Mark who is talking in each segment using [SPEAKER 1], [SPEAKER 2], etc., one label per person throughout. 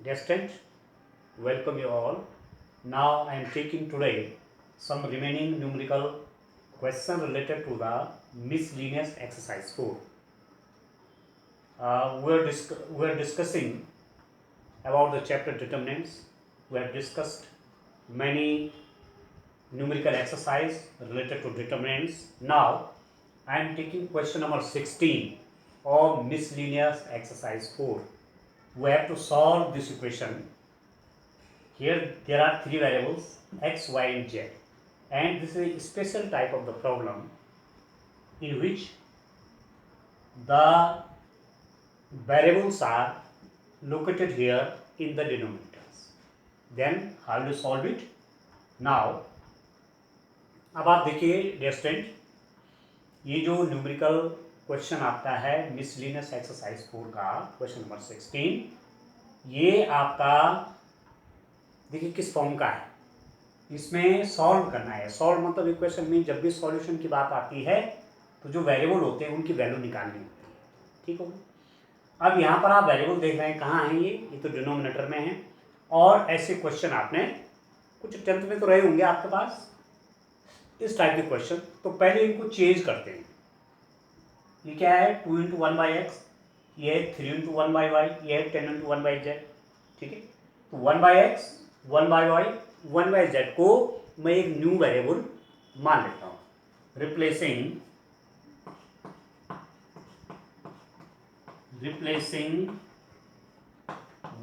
[SPEAKER 1] Dear student, welcome you all. Now I am taking today some remaining numerical question related to the miscellaneous exercise 4. We are discussing about the chapter determinants. We have discussed many numerical exercise related to determinants. Now I am taking question number 16 of miscellaneous exercise 4. We have to solve this equation. Here there are three variables x, y and z, and this is a special type of the problem in which the variables are located here in the denominators. Then how to solve it? Now अब आप देखिए dear student, ये जो numerical question आता है miscellaneous exercise 4 का question number 16, ये आपका देखिए किस फॉर्म का है, इसमें सॉल्व करना है। सॉल्व मतलब इक्वेशन में जब भी सॉल्यूशन की बात आती है तो जो वेरिएबल होते हैं उनकी वैल्यू निकालनी होती है। ठीक होगा। अब यहाँ पर आप वेरिएबल देख रहे हैं, कहाँ हैं ये तो डिनोमिनेटर में है। और ऐसे क्वेश्चन आपने कुछ 10th में तो रहे होंगे आपके पास इस टाइप के क्वेश्चन। तो पहले इनको चेंज करते हैं। ये क्या है 2 × 1/x, ये है 3 × 1/y, ये है 10 × 1/z। ठीक है, तो 1/x 1/y 1/z को मैं एक न्यू वेरिएबल मान लेता हूँ। Replacing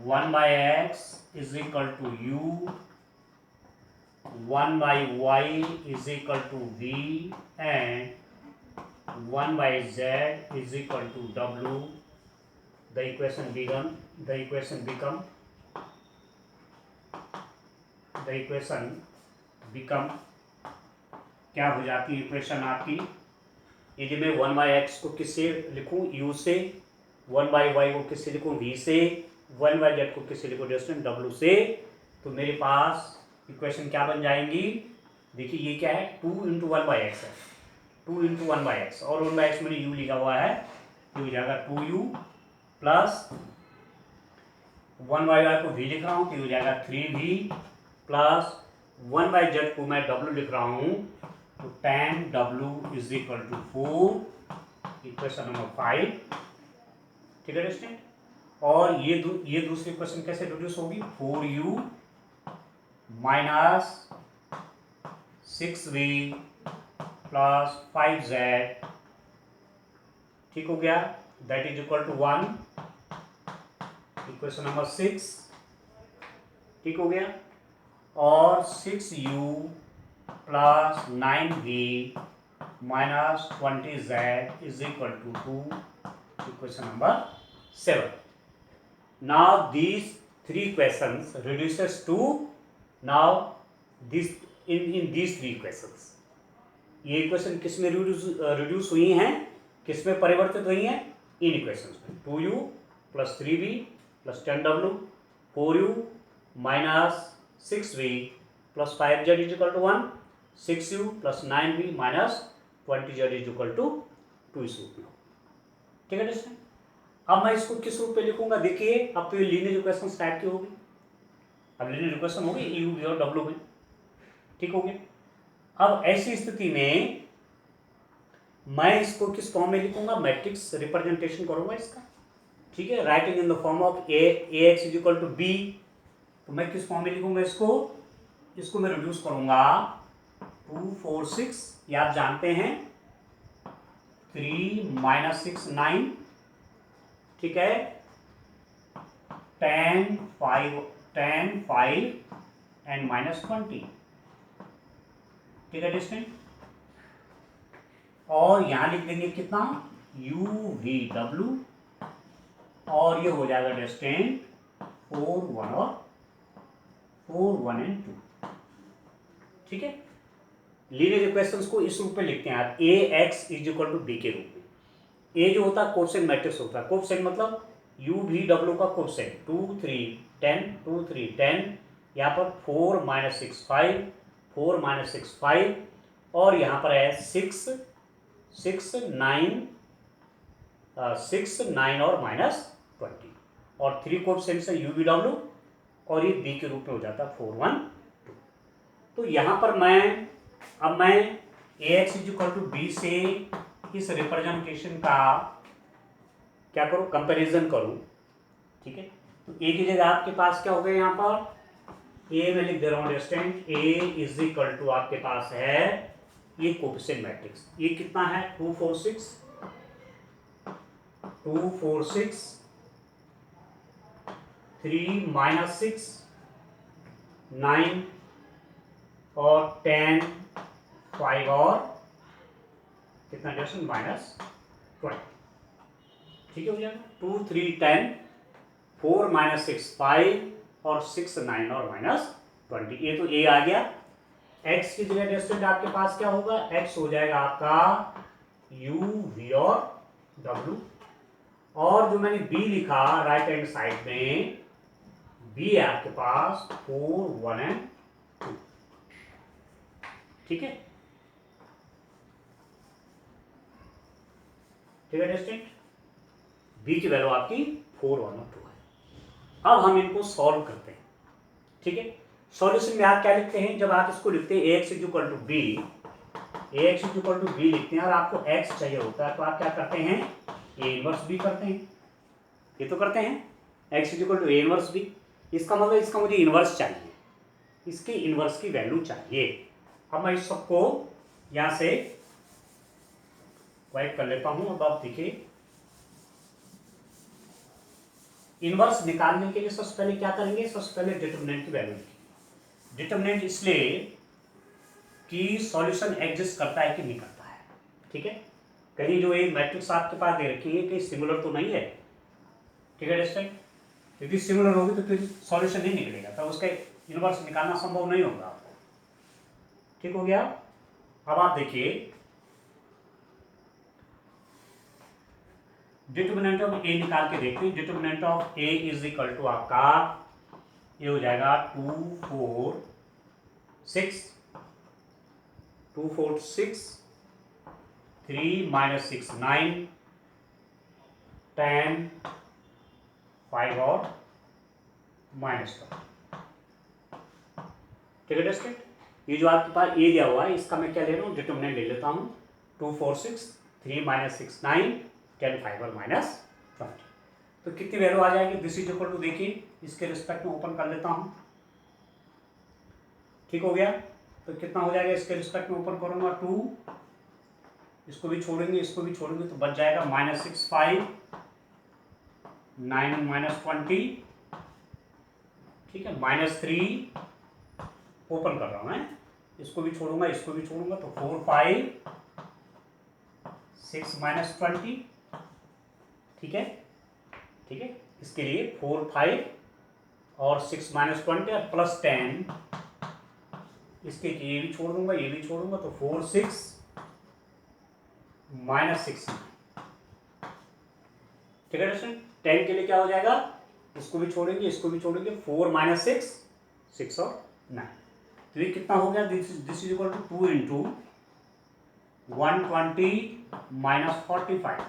[SPEAKER 1] 1/x is equal to u, 1/y is equal to v and 1/z is equal to w. The equation become क्या हो जाती है इक्वेशन आपकी? यदि मैं 1/x को किससे लिखूं? u से, 1/y को किससे लिखूं? v से, 1/z को किससे लिखूं? डिस्टेंस w से। तो मेरे पास इक्वेशन क्या बन जाएंगी? देखिए ये क्या है 2 × 1/x है, 2 × 1/x और 1/x मैंने u लिखा हुआ है, ये हो जाएगा 2u प्लस 1/y को v लिख रहा हूँ तो ये हो जाएगा 3v प्लस 1/z को मैं w लिख रहा हूँ तो tan w is equal to 4, equation number 5। ठीक है स्टूडेंट, और ये दूसरी इक्वेशन कैसे रिड्यूस होगी? 4u minus 6v plus 5z, ठीक हो गया, that is equal to 1, equation number 6। ठीक हो गया, और 6u plus 9v minus 20z is equal to 2, equation number 7। Now these three equations reduces to now this in these three equations। ये equation किस में रिड्यूस हुई हैं, किस में परिवर्तित हुई हैं? इन इक्वेशंस में। 2u plus 3v plus 10w, 4u minus 6v plus 5z is equal to 1, 6u plus 9v minus 20z is equal to 2 इस रूप में। ठीक है दोस्तों, अब मैं इसको किस रूप में लिखूंगा? देखिए अब तो ये लीनियर इक्वेशन टाइप की होगी। अब लीनियर इक्वेशन होगी u v और w में। ठीक हो गया। अब ऐसी स्थिति में मैं इसको किस फॉर्म में लिखूंगा? मैट्रिक्स रिप्रेजेंटेशन करूंगा इसका। ठीक है, writing in the form of ax is equal to b। तो मैं किस फॉर्म में लिखूंगा इसको मैं रिड्यूस करूंगा 2 4 6, ये आप जानते हैं 3 - 6 9, ठीक है, 10 5 एंड माइनस 20। ठीक है डिस्टेंट, और यहां लिख देंगे कितना? u v w, और ये हो जाएगा डिस्टेंट 4 1 और 4 1 एंड 2। ठीक है, लीनियर इक्वेशंस को इस रूप में लिखते हैं आप ax is equal to b के रूप में। a जो होता है कोफिशिएंट मैट्रिक्स होता है। कोफिशिएंट मतलब u v w का कोफिशिएंट 2 3 10 2 3 10, यहाँ पर 4 - 6 5, 4 - 6 5, और यहाँ पर है 6 9 और -20, और 3 कोफिशिएंट्स हैं u v w, और ये बी के रूप में हो जाता है 412। तो यहाँ पर मैं a x is equal to b से इस रिप्रेजेंटेशन का क्या करूँ, कंपैरिजन करूँ। ठीक है, तो ए की जगह आपके पास क्या हो गया, यहाँ पर ए में लिख दे रहा हूँ distant A is equal to आपके पास है ये कोफिशिएंट मैट्रिक्स, ये कितना है 2 4 6 3 माइनस 6 9 और 10 5 और कितना डिस्टेंस -20। ठीक है, हो जाएगा 2 3 10 4 माइनस 6 5 और 6 9 और -20। ये तो ए आ गया। एक्स की जगह डिस्टेंस आपके पास क्या होगा, एक्स हो जाएगा आपका यू वी और डब्ल्यू, और जो मैंने बी लिखा राइट हैंड साइड में, बी है आपके पास 4 1 एंड 2। ठीक है, ठीक है डिस्टेंट, बी की वैल्यू आपकी 4 1 और 2 है। अब हम इनको सॉल्व करते हैं। ठीक है, सॉल्यूशन में आप क्या लिखते हैं, जब आप इसको लिखते हैं ax is equal to B, ax is equal to B लिखते हैं और आपको x चाहिए होता है, तो आप क्या करते हैं, a इनवर्स b करते हैं। ये तो करते हैं, x is equal to a inverse b। इसका मतलब इसका मुझे इनवर्स चाहिए, इसकी इनवर्स की वैल्यू चाहिए। अब मैं इस सबको यहाँ से वाइट कर लेता हूँ। अब आप देखिए, इनवर्स निकालने के लिए सबसे पहले क्या करेंगे, सबसे पहले डिटरमिनेंट की वैल्यू लिखेंगे। डिटरमिनेंट इसलिए कि सॉल्यूशन एग्जिस्ट करता है कि नहीं करता है। ठीक है, कहीं जो एक मैट्रिक्स आपके पास दे रखी है कि सिमिलर तो नहीं है। ठीक है डिस्टेंट, यदि सिमिलर होगी तो फिर सॉल्यूशन नहीं निकलेगा, तब उसका इनवर्स निकालना संभव नहीं होगा आपको। ठीक हो गया। अब आप देखिए, डिटरमिनेंट ऑफ ए निकाल के देखते हैं। Determinant of A is equal to आपका ये हो जाएगा 2 4 6 3 माइनस 6 9 10 5 और -1। ठीक है डिस्टेंट, ये जो आपके पास ए दिया हुआ है इसका मैं क्या ले रहा हूँ, डिटरमिनेंट ले लेता हूँ। 2 4 6 3 माइनस 6 9 10 5 और -20। तो कितनी वैल्यू आ जाएगी, दिस इज इक्वल टू, देखिए इसके रिस्पेक्ट में ओपन कर लेता हूँ। ठीक हो गया, तो कितना हो जाएगा, इसके रिस्पेक्ट में ओपन करूंगा 2, इसको भी छोड़ेंगे इसको भी छोड़ेंगे तो बच जाएगा -6 5 9 -20। ठीक है, -3 ओपन कर रहा हूं मैं, इसको भी छोड़ूंगा इसको भी छोड़ूंगा तो 4 5 6 -20। ठीक है, ठीक है, इसके लिए 4 5 और 6 -20 और +10, इसके ये भी छोड़ दूंगा ये भी छोड़ूंगा तो 4 6 -6। ठीक है दोस्तों, 10 के लिए क्या हो जाएगा, इसको भी छोड़ेंगे इसको भी छोड़ेंगे 4 -6 6 और 9। तो ये कितना हो गया, this is equal to 2 into 120 -45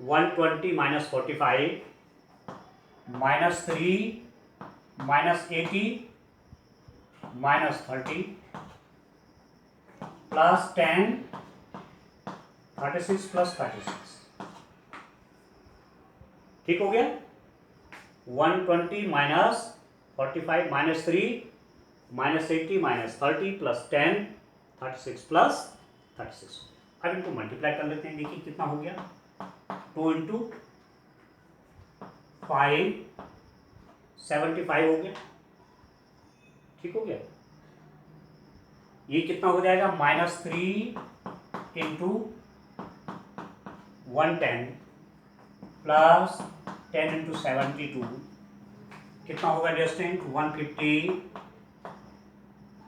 [SPEAKER 1] 120 -45 -3 -80 -30 +10 36 +36। ठीक हो गया, 120 -45 -3 -80 -30 +10 36 +36। अब इनको मल्टीप्लाई कर लेते हैं, देखिए कितना हो गया, 2 इंटू 5 75 हो गया। ठीक हो गया, ये कितना हो जाएगा, -3 इंटू 110 प्लस 10 इंटू 72 कितना होगा डिस्टेंट 150।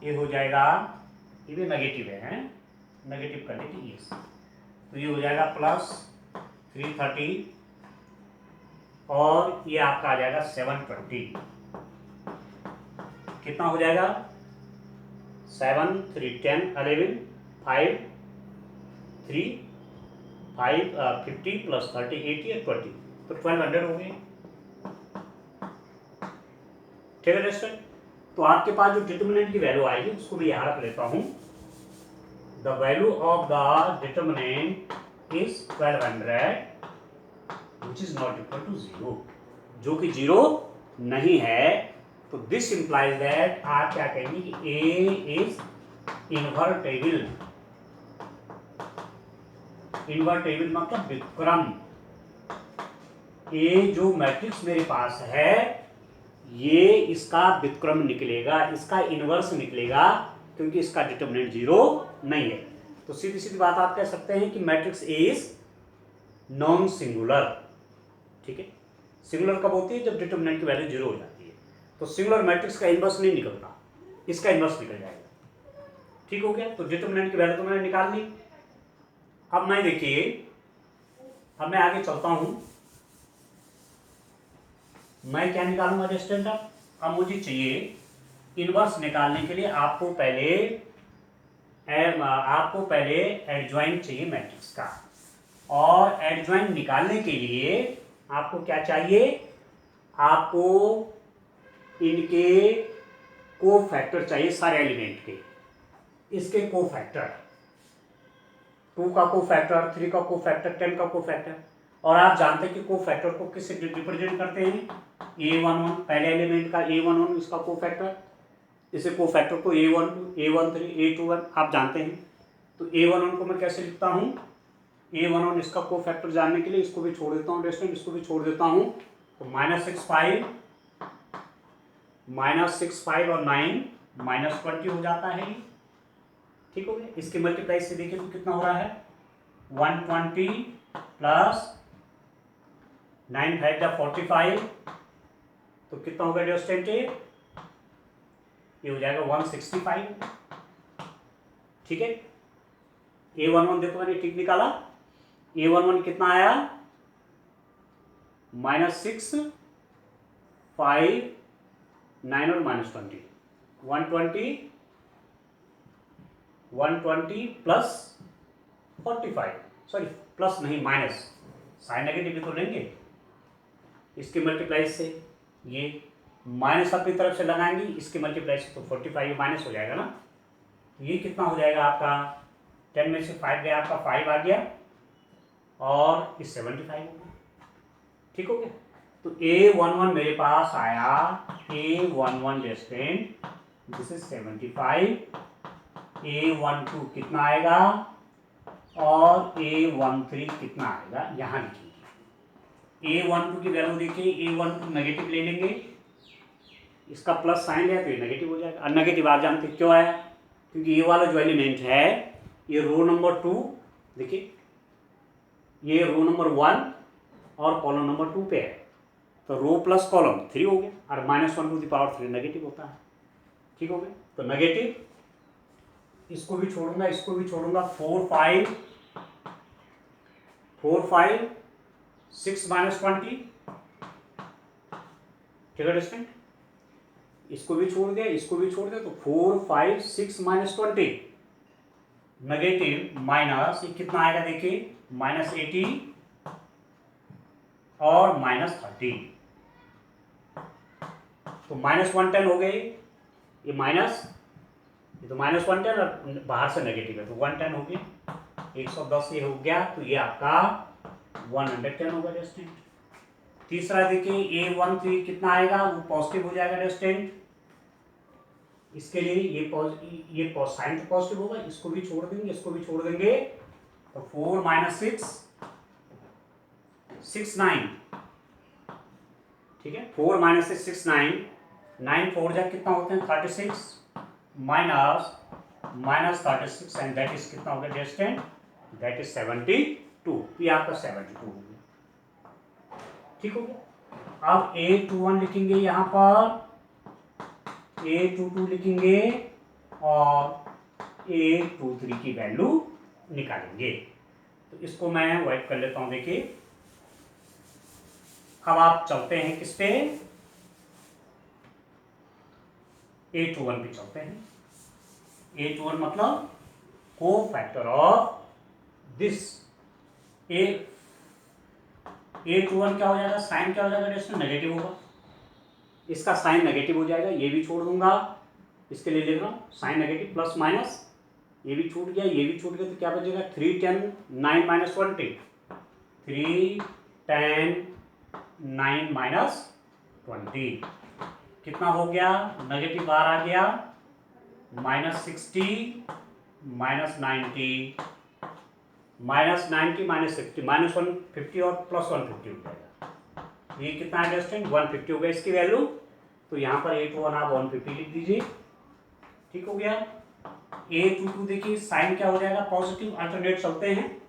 [SPEAKER 1] ये हो जाएगा, ये भी नेगेटिव है, नेगेटिव कर लेते ये, तो ये हो जाएगा +330 और ये आपका आ जाएगा 720। कितना हो जाएगा, 7 3 10 11 5 3 5 50 +30 80 और 20, तो 1200 हो गए। ठीक है स्टूडेंट। तो आपके पास जो डिटर्मिनेंट की वैल्यू आएगी उसको भी यहाँ रख लेता हूँ। The value of the determinant is 1200 which is not equal to 0, जो कि 0 नहीं है। तो दिस इंप्लाइज दैट आप क्या कहेंगे कि ए इज इनवर्टेबल। इनवर्टेबल मतलब विक्रम। ए जो मैट्रिक्स मेरे पास है ये इसका व्युत्क्रम निकलेगा, इसका इनवर्स निकलेगा, क्योंकि इसका डिटर्मिनेंट 0 नहीं है। तो सीधी सीधी बात आप कह सकते हैं कि matrix A is non singular. ठीक है, सिंगुलर कब होती है? जब डिटर्मिनेंट की वैल्यू 0 हो जाती है। तो सिंगुलर मैट्रिक्स का इनवर्स नहीं निकलता, इसका इनवर्स निकल जाएगा। ठीक हो गया। तो डिटर्मिनेंट की वैल्यू तो मैंने निकाल ली। अब मैं देखिए, अब मैं आगे चलता हूं। मैं क्या निकालूंगा स्टूडेंट? अब मुझे चाहिए इनवर्स निकालने के लिए आपको पहले एडजॉइंट चाहिए मैट्रिक्स का, और एडजॉइंट निकालने के लिए आपको क्या चाहिए? आपको इनके कोफैक्टर चाहिए, सारे एलिमेंट के। इसके कोफैक्टर 2 का कोफैक्टर, 3 का कोफैक्टर, 10 का कोफैक्टर। और आप जानते हैं कि कोफैक्टर को किससे रिप्रेजेंट करते हैं? A11 पहले एलिमेंट का A11 इसका कोफैक्टर, इसे कोफैक्टर को A12, A13, A21 आप जानते हैं। तो A11 को मैं कैसे लिखता हूँ? A11 इसका कोफैक्टर जानने के लिए इसको भी छोड़ देता हूँ स्टूडेंट, इसको भी छोड़ देता हूँ। तो -6, 5 और 9 -20 हो जाता है। ठीक हो गया। इसके मल्टीप्लाई से देखिए तो कितना हो रहा है? 120 प्लस 9 5 जा 45, तो कितना होगा स्टूडेंट? ये हो जाएगा 165। ठीक है। A11 देखो मैंने ठीक निकाला। A11 कितना आया? -6, 5, 9 और -20, 120 प्लस 45, सॉरी प्लस नहीं माइनस, साइन नेगेटिव भी तो लेंगे इसके मल्टीप्लाई से। ये माइनस अपनी तरफ से लगाएंगे, इसके मल्टीप्लाई से तो 45 माइनस हो जाएगा ना। ये कितना हो जाएगा आपका? 10 में से 5 गया, आपका 5 आ गया, और इस 75 हो गया। ठीक हो गया। तो A11 मेरे पास आया, A11 distant this is 75, A12 कितना आएगा, और A13 कितना आएगा यहाँ लिखिए। A12 की वैल्यू देखिए, A12 नेगेटिव ले लेंगे, इसका प्लस साइन है तो ये नेगेटिव हो जाएगा। और नेगेटिव आप जानते क्यों आया? क्योंकि ये वाला जो एलिमेंट है ये रो नंबर 2, देखिए ये रो नंबर 1 और कॉलम नंबर 2 पे है, तो रो प्लस कॉलम 3 हो गया, और -1⁻³ नेगेटिव होता है। ठीक हो गया। तो नेगेटिव, इसको भी छोड़ूंगा, इसको भी छोड़ूंगा। 4 5 6 -20, ठीक है स्टूडेंट। इसको भी छोड़ दिया, इसको भी छोड़ दिया, तो 4 5 6 -20 नेगेटिव माइनस, ये कितना आएगा देखिए? -80 और -30, तो -110 हो गए। ये माइनस, ये तो -110 और बाहर से नेगेटिव है, तो 110 हो गया। 110 ये हो गया, तो ये आपका 110 होगा डिस्टेंट। तीसरा देखिए A13 कितना आएगा? वो पॉजिटिव हो जाएगा डिस्टेंट। इसके लिए ये साइन तो पॉजिटिव होगा, इसको भी छोड़ देंगे, इसको भी छोड़ देंगे, तो 4 -6 9, ठीक है। 4 -6 6 9, 9 4 जा कितना होते हैं? 36 -36, एंड दैट इज कितना हो गया डिस्टेंट? That is 72। ये आपका 72 हो गया। ठीक हो गया। अब A21 लिखेंगे यहाँ पर, A22 लिखेंगे, और A23 की वैल्यू निकालेंगे। तो इसको मैं वाइप कर लेता हूं। देखिए अब आप चलते हैं किस पे? A21 पे चलते हैं। A21 मतलब को फैक्टर ऑफ दिस A21 क्या हो जाएगा? साइन क्या हो जाएगा? नेगेटिव होगा। इसका साइन नेगेटिव हो जाएगा, ये भी छोड़ दूंगा, इसके लिए लिख रहा हूँ साइन नेगेटिव प्लस माइनस, ये भी छूट गया, ये भी छूट गया, तो क्या बचेगा 3 10 9 माइनस 20, 3 10 9 माइनस 20 कितना हो गया, नेगेटिव बार आ गया, -60 -90 -90 -60 -150 और +150 हो जाएगा। ये कितना है डिस्टेंस 150 हो गया इसकी वैल्यू, तो यहाँ पर A21 आप 150 लिख दीजिए। ठीक हो गया। A22 देखिए साइन क्या हो जाएगा पॉजिटिव, अल्टरनेट चलते हैं,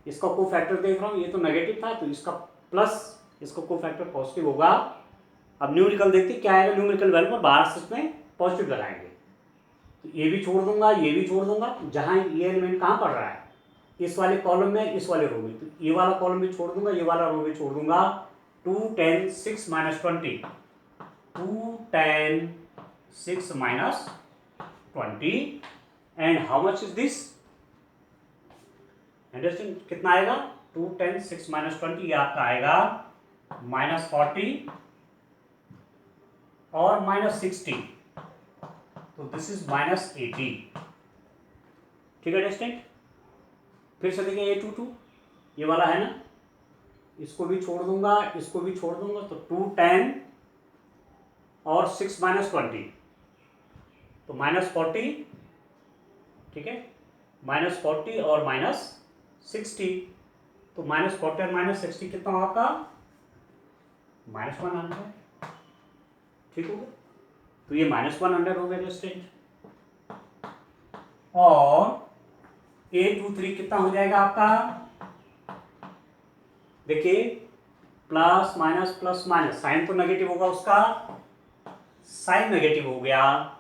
[SPEAKER 1] इसका को फैक्टर देख रहा हूँ, ये तो नेगेटिव था तो इसका प्लस, इसका को फैक्टर पॉजिटिव होगा। अब न्यूमेरिकल देखते क्या आएगा, न्यूमेरिकल वैल्यू पर बाहर से इसमें पॉजिटिव लगाएंगे, तो ये भी छोड़ दूंगा, ये भी छोड़ दूंगा, जहाँ ये एलिमेंट कहाँ पड़ रहा है, इस वाले कॉलम में, इस वाले रो में, तो ये वाला कॉलम भी छोड़ दूंगा, ये वाला रो भी छोड़ दूंगा। 2 10 6 -20, 2 10 6 -20 and how much is this, understand कितना आएगा 2 10 6 -20, ये आपका आएगा -40 और -60, तो दिस इज -80। ठीक है डिस्टेंट, फिर से देखिए A22 ये वाला है ना, इसको भी छोड़ दूंगा, इसको भी छोड़ दूंगा, तो 2 10 और 6 -20, तो -40, ठीक है, -40 और -60, तो -40 और -60 कितना हो आपका -100, ठीक हो गया, तो ये -100 हो गया डिस्टेंट। और A23 कितना हो जाएगा आपका, देखिए plus minus plus minus, sign तो नेगेटिव होगा उसका, साइन नेगेटिव हो गया,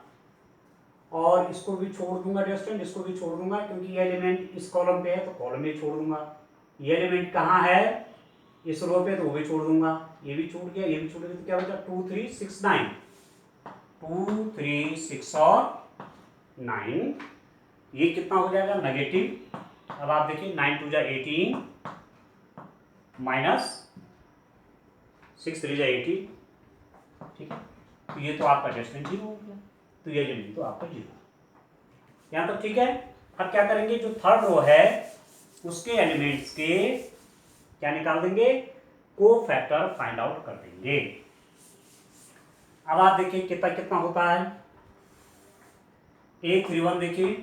[SPEAKER 1] और इसको भी छोड़ दूंगा डिस्टेंट, इसको भी छोड़ दूंगा, क्योंकि ये एलिमेंट इस कॉलम पे है तो कॉलम भी छोड़ दूंगा, ये एलिमेंट कहाँ है इस रो पे, तो वो भी छोड़ दूंगा, ये भी छूट गया, ये भी छूट गया, तो क्या बचा 2 3 6 9, 2 3 6 और 9, ये कितना हो जाएगा नेगेटिव। अब आप देखिए 9 2 जा 18 माइनस 6 3 जा 80, ठीक है, तो ये तो आपका डिस्टेंस 0 हो गया, तो ये जल्दी तो आपका 0, यहाँ तक ठीक है। अब क्या करेंगे, जो थर्ड रो है उसके एलिमेंट्स के क्या निकाल देंगे, को फैक्टर फाइंड आउट कर देंगे। अब आप देखिए कितना कितना होता है, A31 देखिए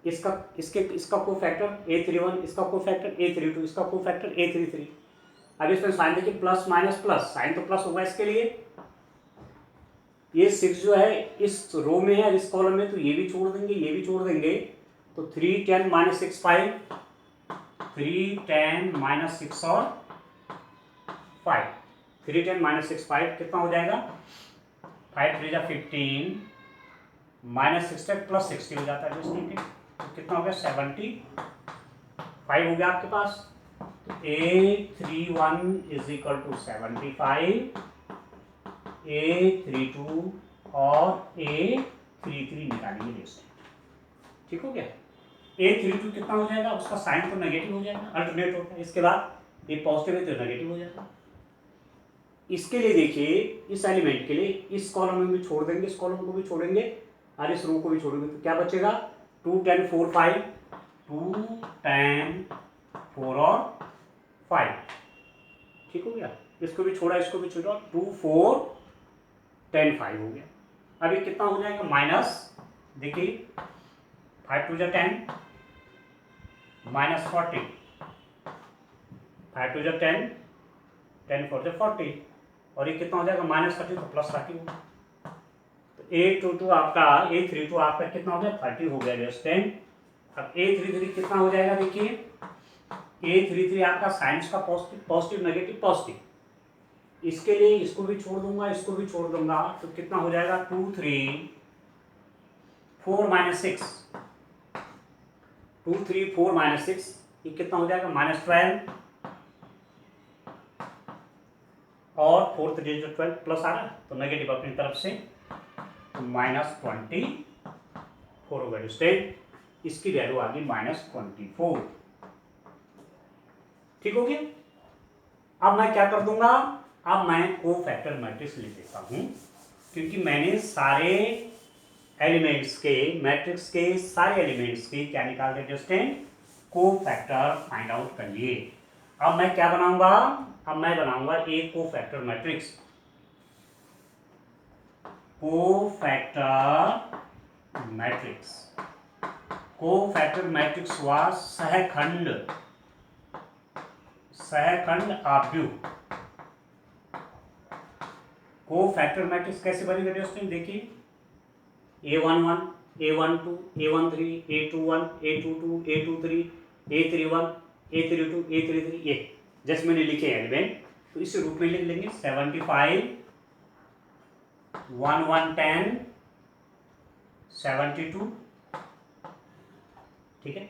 [SPEAKER 1] इसका को फैक्टर A31, इसका को फैक्टर A32, इसका को फैक्टर A33। अब इसमें साइन देखिए प्लस माइनस प्लस, साइन तो प्लस होगा इसके लिए, ये 6 जो है इस रो में है, इस कॉलम में, तो ये भी छोड़ देंगे, ये भी छोड़ देंगे, तो 3 10 -6 5, 3 10 -6 और 5, 3 10 -6 5 कितना हो जाएगा, 5 3 जा 15 -60 प्लस 60 हो जाता है, तो कितना हो गया 75 हो गया आपके पास। तो A31 is equal to 75, A32 और A33 निकालेंगे डिस्टेंस, ठीक हो गया। A32 कितना हो जाएगा, उसका साइन तो नेगेटिव हो जाएगा, अल्टरनेट होता है, इसके बाद ये पॉजिटिव है तो नेगेटिव हो जाएगा। इसके लिए देखिए इस एलिमेंट के लिए इस कॉलम में भी छोड़ देंगे, इस कॉलम को भी छोड़ेंगे और इस रो को भी छोड़ेंगे, तो क्या बचेगा 2 10 4 5, 2 10 4 और 5, ठीक हो गया। इसको भी छोड़ा, इसको भी छोड़ा, 2 4 10 5 हो गया। अभी कितना हो जाएगा माइनस, देखिए 5 2 जा 10 -40, 5 2 जा 10 10 4 जा 40, और ये कितना हो जाएगा -30, तो +30 होगा। तो A22 आपका A32 आपका कितना हो गया 30 हो गया डिस्टेंस। अब A33 कितना हो जाएगा, देखिए A33 आपका साइंस का पॉजिटिव नेगेटिव पॉजिटिव, इसके लिए इसको भी छोड़ दूंगा, इसको भी छोड़ दूंगा, तो कितना हो जाएगा 2 3 4 -6, 2 3 4 -6, ये कितना हो जाएगा -12, और 4 3 जो 12 प्लस आ रहा है तो नेगेटिव अपनी तरफ से, तो -24 होगा डिस्टेंस, इसकी वैल्यू आ गई -24, ठीक हो गया। अब मैं क्या कर दूंगा, अब मैं कोफैक्टर मैट्रिक्स लिख देता हूँ, क्योंकि मैंने सारे एलिमेंट्स के मैट्रिक्स के सारे एलिमेंट्स के क्या निकाल दिया डिस्टेंट कोफैक्टर फाइंड आउट कर लिए। अब मैं क्या बनाऊंगा, अब मैं बनाऊंगा एक cofactor matrix, cofactor matrix. Cofactor matrix हुआ सहखंड आव्यूह। कोफैक्टर मैट्रिक्स कैसे बनेगा दोस्तों, देखिए A11, A12, A13, A21, A22, A23, A31, A32, A33, ये जैसे मैंने लिखे एलिमेंट, तो इस रूप में लिख लेंगे 75, 1110, 72, ठीक है,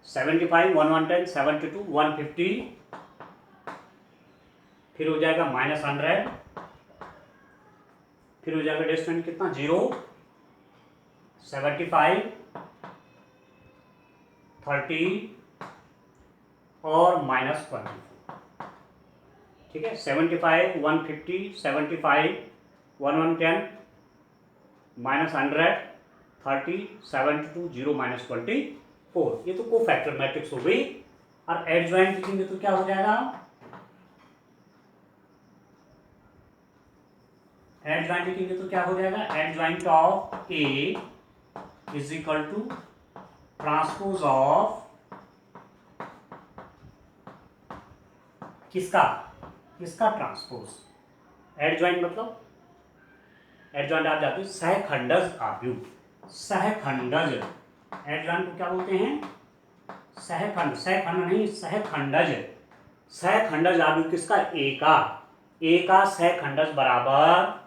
[SPEAKER 1] 75, 1110, 72, 150, फिर हो जाएगा -100, फिर हो जाएगा डिस्टेंस कितना 0, 75, 30 और -24, ठीक है, 75, 150, 75, 1110, -100, 30, 72, 0, -24। ये तो कोफैक्टर मैट्रिक्स हो गई। और एडजॉइंट लिखेंगे तो क्या हो जाएगा, एडजॉइंट लिखेंगे तो क्या हो जाएगा, adjoint of A is equal to transpose of किसका ट्रांसपोज। एडजॉइंट मतलब एडजॉइंट आप जाते हैं सहखंडज आव्यूह, सहखंडज। एडजॉइंट को क्या बोलते हैं, सहखंड, सहखंड नहीं सहखंडज। सहखंडज आव्यूह किसका, ए का सहखंडज बराबर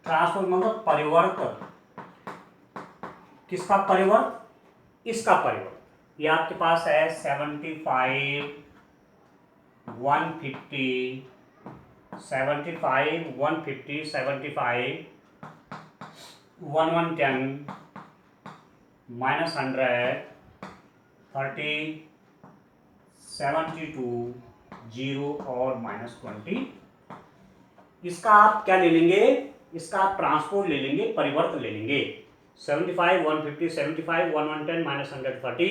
[SPEAKER 1] ट्रांसपोज मतलब परिवर्त, किसका परिवर्त, इसका परिवर्त। ये आपके पास है 75, 150, 75, 150, 75, 1110, -100, 30, 72, 0 और -20। इसका आप क्या ले लेंगे, इसका आप ट्रांसपोज ले लेंगे, परिवर्त ले लेंगे। 75, 150, 75, 1110, -100, 30,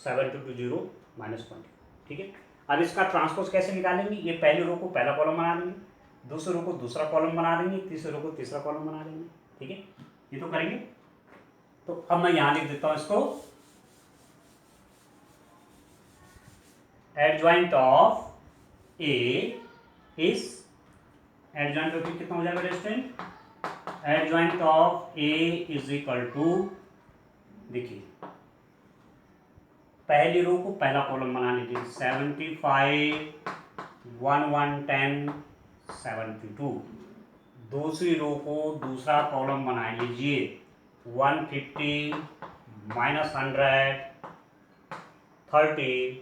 [SPEAKER 1] 72, 0, -20, ठीक है। अब इसका ट्रांसपोज कैसे निकालेंगे, ये पहली रो को पहला कॉलम बना देंगे, दूसरी रो को दूसरा कॉलम बना देंगे, तीसरी रो को तीसरा कॉलम बना देंगे, ठीक है, ये तो करेंगे। तो अब मैं यहां लिख देता हूं इसको, adjoint of A is, adjoint of कितना हो जाएगा distant, adjoint of A is equal to, देखिए पहली रो को पहला कॉलम बना लीजिए 75, 1110, 72, दूसरी रो को दूसरा कॉलम बना लीजिए 150, -100, 30,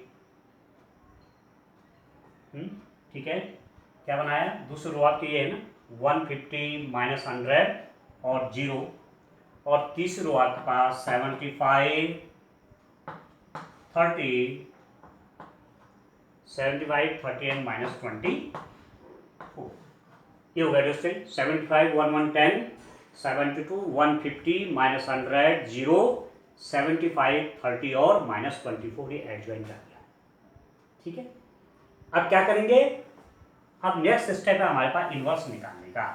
[SPEAKER 1] ठीक है, क्या बनाया, दूसरी रो आपकी ये है ना 150, -100 और 0, और तीसरी रो आपके पास 75, 30, 75, 30 एंड -24, ये हो गया दोस्तों 75, 1110, 72, 150, -100, 0, 75, 30 और -24, ये एडजॉइंट आ गया, ठीक है। अब क्या करेंगे, अब नेक्स्ट स्टेप है हमारे पास इनवर्स निकालने का।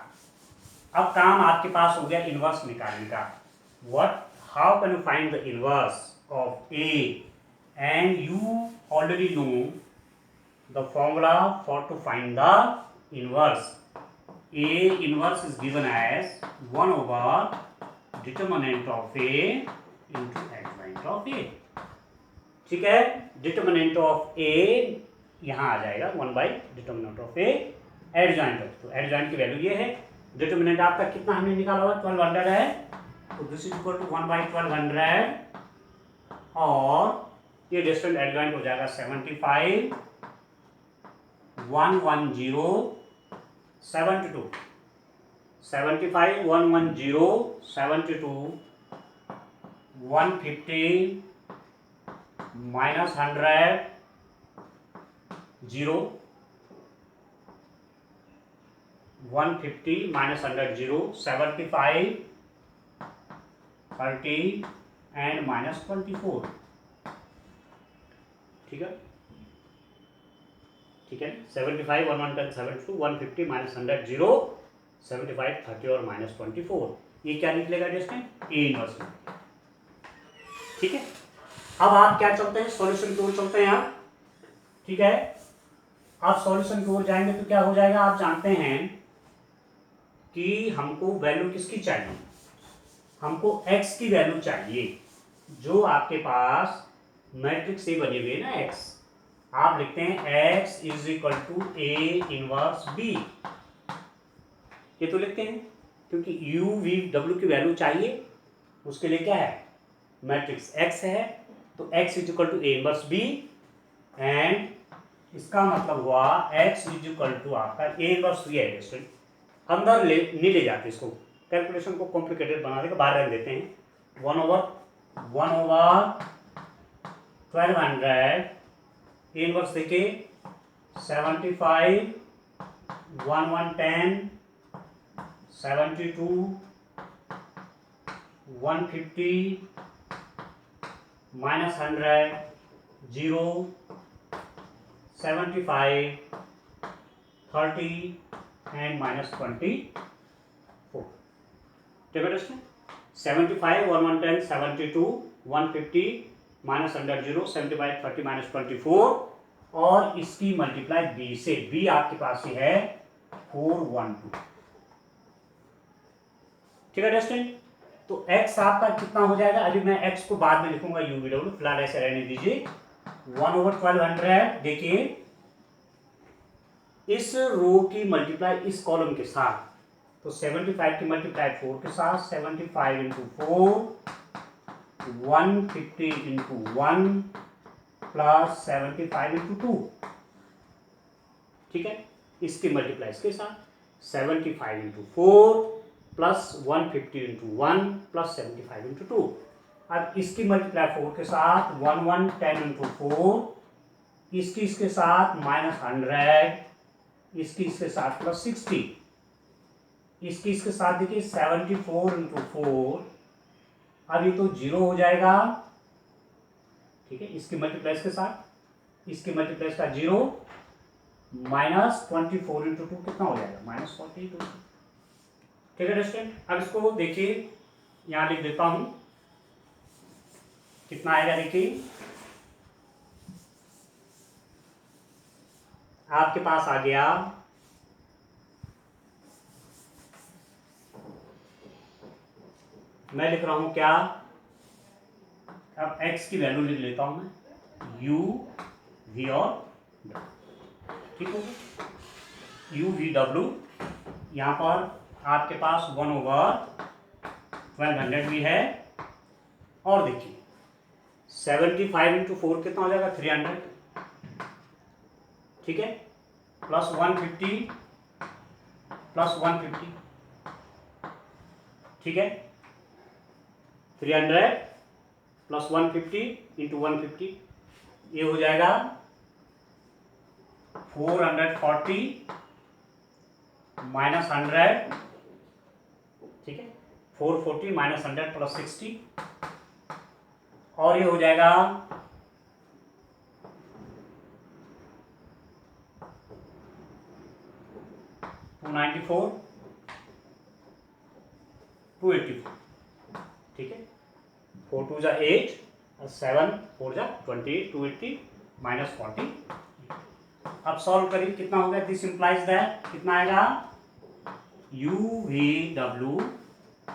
[SPEAKER 1] अब काम आपके पास हो गया इनवर्स निकालने का। What, how can you find the inverse of A, and you already know the formula for to find the inverse. A inverse is given as 1 over determinant of A into adjoint of A, ठीक है। Determinant of A यहाँ आ जाएगा 1 by determinant of A, adjoint of, तो adjoint की value ये है। Determinant आपका कितना हमने निकाला हुआ 1200 है, तो this is equal to 1 by 1200, और ये डिस्टेंस एडजॉइंट हो जाएगा 75, 110, 72, 75, 110, 72, 150, -100, 0, 150 माइनस 100 0, 75 30 एंड माइनस 24। ठीक है, ठीक है। 75 1 1 10 72 150 माइनस 100 0, 75 30 और माइनस 24। ये क्या निकलेगा डिस्टेंस? A inverse. ठीक है, अब आप क्या चलते हैं, सॉल्यूशन की ओर चलते हैं आप। ठीक है, आप सॉल्यूशन की ओर जाएंगे तो क्या हो जाएगा, आप जानते हैं कि हमको वैल्यू किसकी चाहिए, हमको x की वैल्यू चाहिए, जो आपके पास मैट्रिक्स से बने हुए ना x, आप लिखते हैं x is equal to A inverse b, ये तो लिखते हैं क्योंकि u v w की वैल्यू चाहिए, उसके लिए क्या है, मैट्रिक्स x है, तो x is equal to A inverse b, and इसका मतलब हुआ x इज इक्वल टू आपका ए इनवर्स b है। स्टूडेंट अंदर नहीं ले जाते, इसको कैलकुलेशन को कॉम्प्लिकेटेड बना देकर बाहर रख देते हैं। 1/1200 इनवर्स देखिए 75 1 1 10 72 150 माइनस 100 0 75 30 एंड माइनस 24। ठीक है दोस्तों, 75 1 1 10 72 150 माइनस 100 0 75 30 माइनस 24, और इसकी मल्टीप्लाई b से, b आपके पास ही है 412। ठीक है दोस्तों, तो x आपका कितना हो जाएगा, अभी मैं x को बाद में लिखूंगा u v w, फिलहाल ऐसे रहने दीजिए। 1/1200 देखिए इस रो की मल्टीप्लाई इस कॉलम के साथ, तो 75 की मल्टीप्लाई 4 के साथ, 75 इंटू 4 150 इंटू 1 प्लस 75 इंटू 2। ठीक है, इसकी मल्टीप्लाई इसके साथ 75 into 4 plus 150 into 1 plus 75 into 2। अब इसकी मल्टीप्लाई 4 के साथ 1 1 10 इंटू 4, इसकी इसके साथ माइनस 100, इसकी इसके साथ प्लस 60, इसकी इसके साथ देखिए 74 इंटू 4, अब ये तो 0 हो जाएगा। ठीक है, इसकी मल्टीप्लाई इसके साथ, इसकी मल्टीप्लाई का 0 माइनस 24 इंटू 2 कितना हो जाएगा, माइनस 42। ठीक है स्टूडेंट, अब इसको देखिए यहां लिख देता हूं, कितना आएगा देखिए, आपके पास आ गया मैं लिख रहा हूं क्या, अब x की वैल्यू लिख लेता हूं मैं, u v और w। ठीक हो, u v w, यहां पर आपके पास 1/1200 भी है, और देखिए 75 इंटू 4 कितना हो जाएगा, 300। ठीक है, प्लस 150 प्लस 150। ठीक है, 300 प्लस 150 इंटू 150, ये हो जाएगा 440 माइनस 100। ठीक है, 440 माइनस 100 प्लस 60, और ये हो जाएगा 294 284। ठीक है, 4 2 जा 8 और 7 4 जा 28, 280 माइनस 40। अब सॉल्व करिए, कितना होगा, दिस इंप्लाइज दैट कितना आएगा, u v w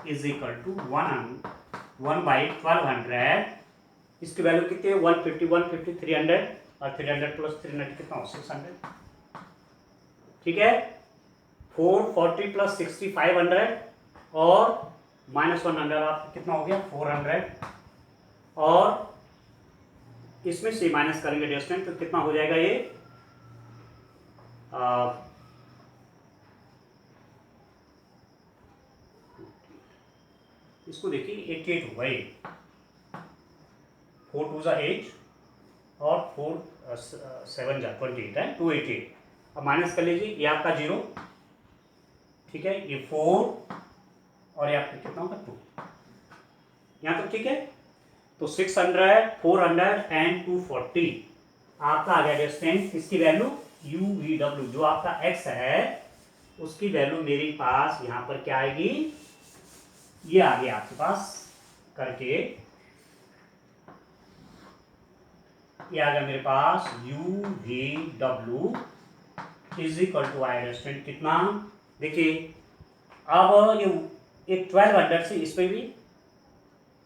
[SPEAKER 1] is equal to 1/1200, इसकी वैल्यू कितनी है, 150 150 300, और 300 प्लस 300 कितना हो, 600। ठीक है, 440 प्लस 60 500, और माइनस 100 आप कितना हो गया 400, और इसमें से माइनस करेंगे डिस्टेंस तो कितना हो जाएगा ये, इसको देखिए 88 होगा ये, 4 2 जा 8 और 4 7 जा 28 है, 288। अब माइनस कर लीजिए, ये आपका 0, ठीक है, ये 4 और ये आपका कितना होगा 2, यहाँ तक ठीक है। तो 600, 400 एंड 240 आपका आ गया डिस्टेंस। इसकी वैल्यू UVW जो आपका x है उसकी वैल्यू मेरे पास यहाँ पर क्या आएगी, ये आ गया आपके पास करके, ये आ गया मेरे पास UVW इज इक्वल टू आई रेस्टेंट कितना, देखिए अब ये 1200 से इसमें भी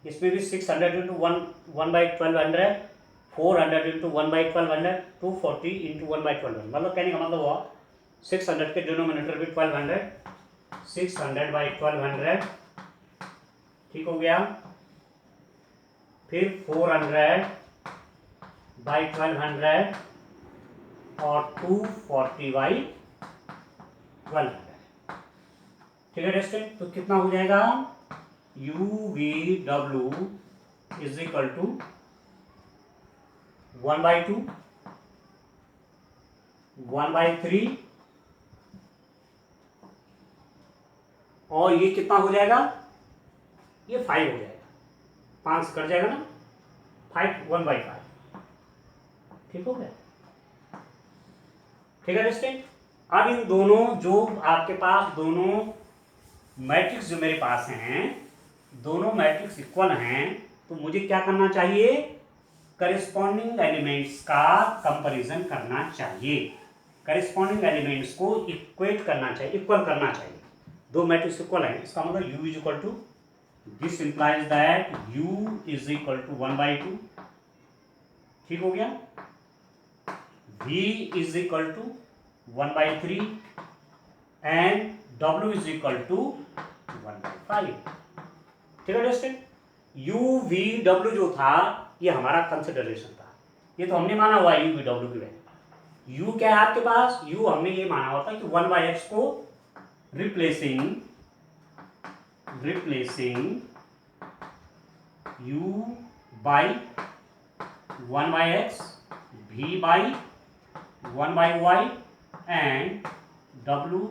[SPEAKER 1] 600 इंटू 1/1200, 400 इंटू 1/1200, 240 इंटू 1/1200, मतलब कहने का मतलब हुआ 600 के डिनोमिनेटर भी 1200, 600/1200 ठीक हो गया, फिर 400/1200 और 240/1200, ठीक है डिस्टेंस। तो कितना हो जाएगा UVW इज इक्वल टू 1/2, 1/3 और ये कितना हो जाएगा, ये 5 हो जाएगा, 5 से कट जाएगा ना, 5 1/5, ठीक हो गया, ठीक है डिस्टेंस। अब इन दोनों जो आपके पास दोनों मैट्रिक्स जो मेरे पास हैं, दोनों मैट्रिक्स इक्वल हैं, तो मुझे क्या करना चाहिए, करिस्पॉन्डिंग एलिमेंट्स का कंपैरिजन करना चाहिए, करिस्पॉन्डिंग एलिमेंट्स को इक्वेट करना चाहिए, इक्वल करना चाहिए। दो मैट्रिक्स इक्वल है, इसका मतलब U is equal to, this implies that U is equal to 1/2, ठीक हो गया, V is equal to 1/3 and W is equal to 1/5, ठीक है दोस्तों। UVW जो था ये हमारा कंसिडरेशन था, ये तो हमने माना हुआ UVW की वैल्यू। U क्या है आपके पास, U हमने ये माना हुआ था कि 1/x को replacing U by 1/x, V by 1/y and W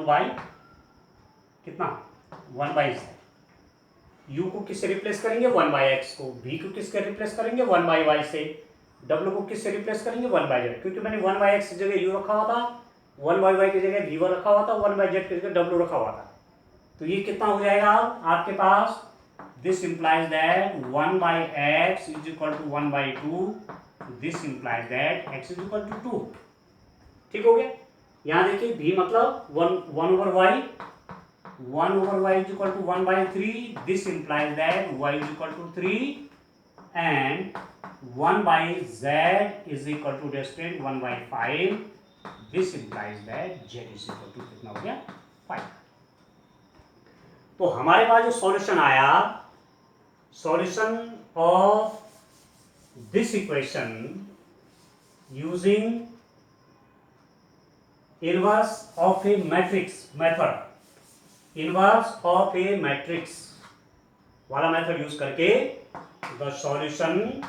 [SPEAKER 1] by कितना 1/z। U को किससे रिप्लेस करेंगे 1/x को, V को किससे रिप्लेस करेंगे 1/y से, W को किससे रिप्लेस करेंगे 1/z, क्योंकि मैंने 1/x की जगह U रखा हुआ था, 1/y की जगह V रखा हुआ था, 1/z की जगह W रखा हुआ था। तो ये कितना हो जाएगा आपके पास, this implies that 1/x is equal to 1/2, this implies that x is equal to 2, ठीक हो गया। यहाँ देखिए V मतलब 1/y is equal to 1/3, this implies that y is equal to 3 and 1/z is equal to distant 1/5, this implies that z is equal to कितना हो गया 5। तो हमारे पास जो सॉल्यूशन आया, solution of this equation using inverse of A matrix method, inverse of A matrix वाला method use करके the solution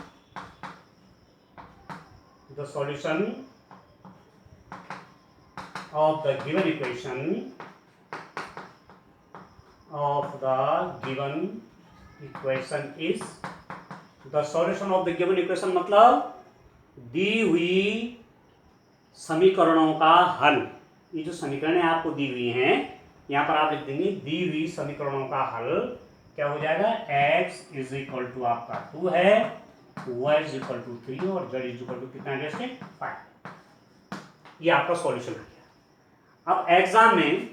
[SPEAKER 1] of the given equation is the solution of the given equation मतलब दी हुई समीकरणों का हल। ये जो समीकरण आपको दी हुई हैं यहाँ पर आप लिख देंगे दी हुई समीकरणों का हल क्या हो जाएगा, x इज इक्वल टू आपका 2 है, y इज इक्वल टू 3 और z इज इक्वल टू कितना है 5। ये आपका सॉल्यूशन हो गया। अब एग्जाम में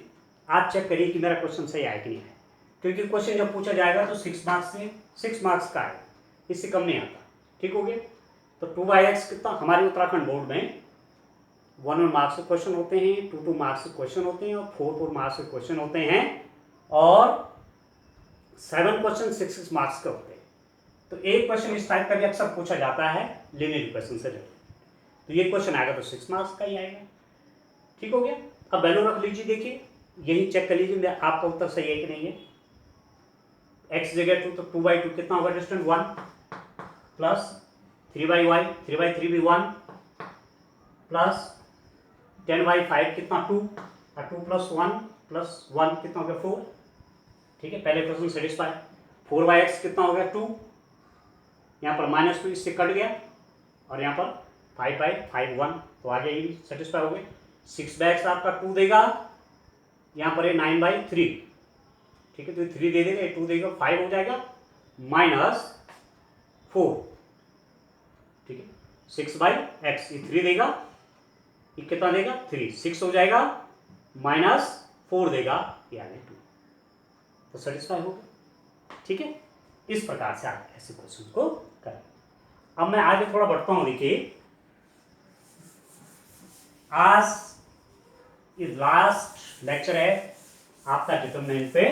[SPEAKER 1] आप चेक करिए कि मेरा क्वेश्चन सही है कि नहीं है, क्योंकि क्वेश्चन जब पूछा जाएगा तो 6 मार्क्स का है, इससे कम नहीं आता, ठीक हो गया। तो 2/x कितना, हमारे उत्तराखंड बोर्ड में 1 मार्क्स के क्वेश्चन होते हैं, 2 मार्क्स के क्वेश्चन होते हैं और 4 मार्क्स के क्वेश्चन होते हैं और 7 क्वेश्चन 6 मार्क्स के होते हैं। तो एक क्वेश्चन इस टाइप का भी अक्सर पूछा जाता है लीनियर इक्वेशन से रिलेटेड, तो ये क्वेश्चन आएगा तो 6 मार्क्स का ही आएगा, ठीक हो गया। अब वैल्यू रख लीजिए, देखिए यही चेक कर लीजिए आपका उत्तर सही है कि नहीं है। x जगह 2 तो 2/2 कितना होगा डिस्टेंस 1 प्लस 3/y 3/3 भी 1 प्लस 10/5 कितना 2 और 2 + 1 कितना हो गया 4। ठीक है, पहले क्वेश्चन सेटिस्फाई। 4/x कितना हो गया 2, यहाँ पर -2 इससे कट गया, और यहाँ पर 5/5 1, तो आगे ये सेटिस्फाई हो गए। 6/x आपका 2 देगा, यहाँ पर ये 9/3। ठीक है, तो 3 दे देगा, ये 2 देगा, 5 हो जाएगा -4। ठीक है, 6/x, ये 3 देगा, ये कितना देगा 3, 6 हो जाएगा, -4 देगा, ये आ गया 2, तो सेटिस्फाई हो गया। ठीक है, इस प्रकार से आप ऐसे क्वेश्चन को करें। अब मैं आगे थोड़ा बढ़ता हूं। देखिए, आज ये लास्ट लेक्चर है आपका डिटरमिनेंट पे,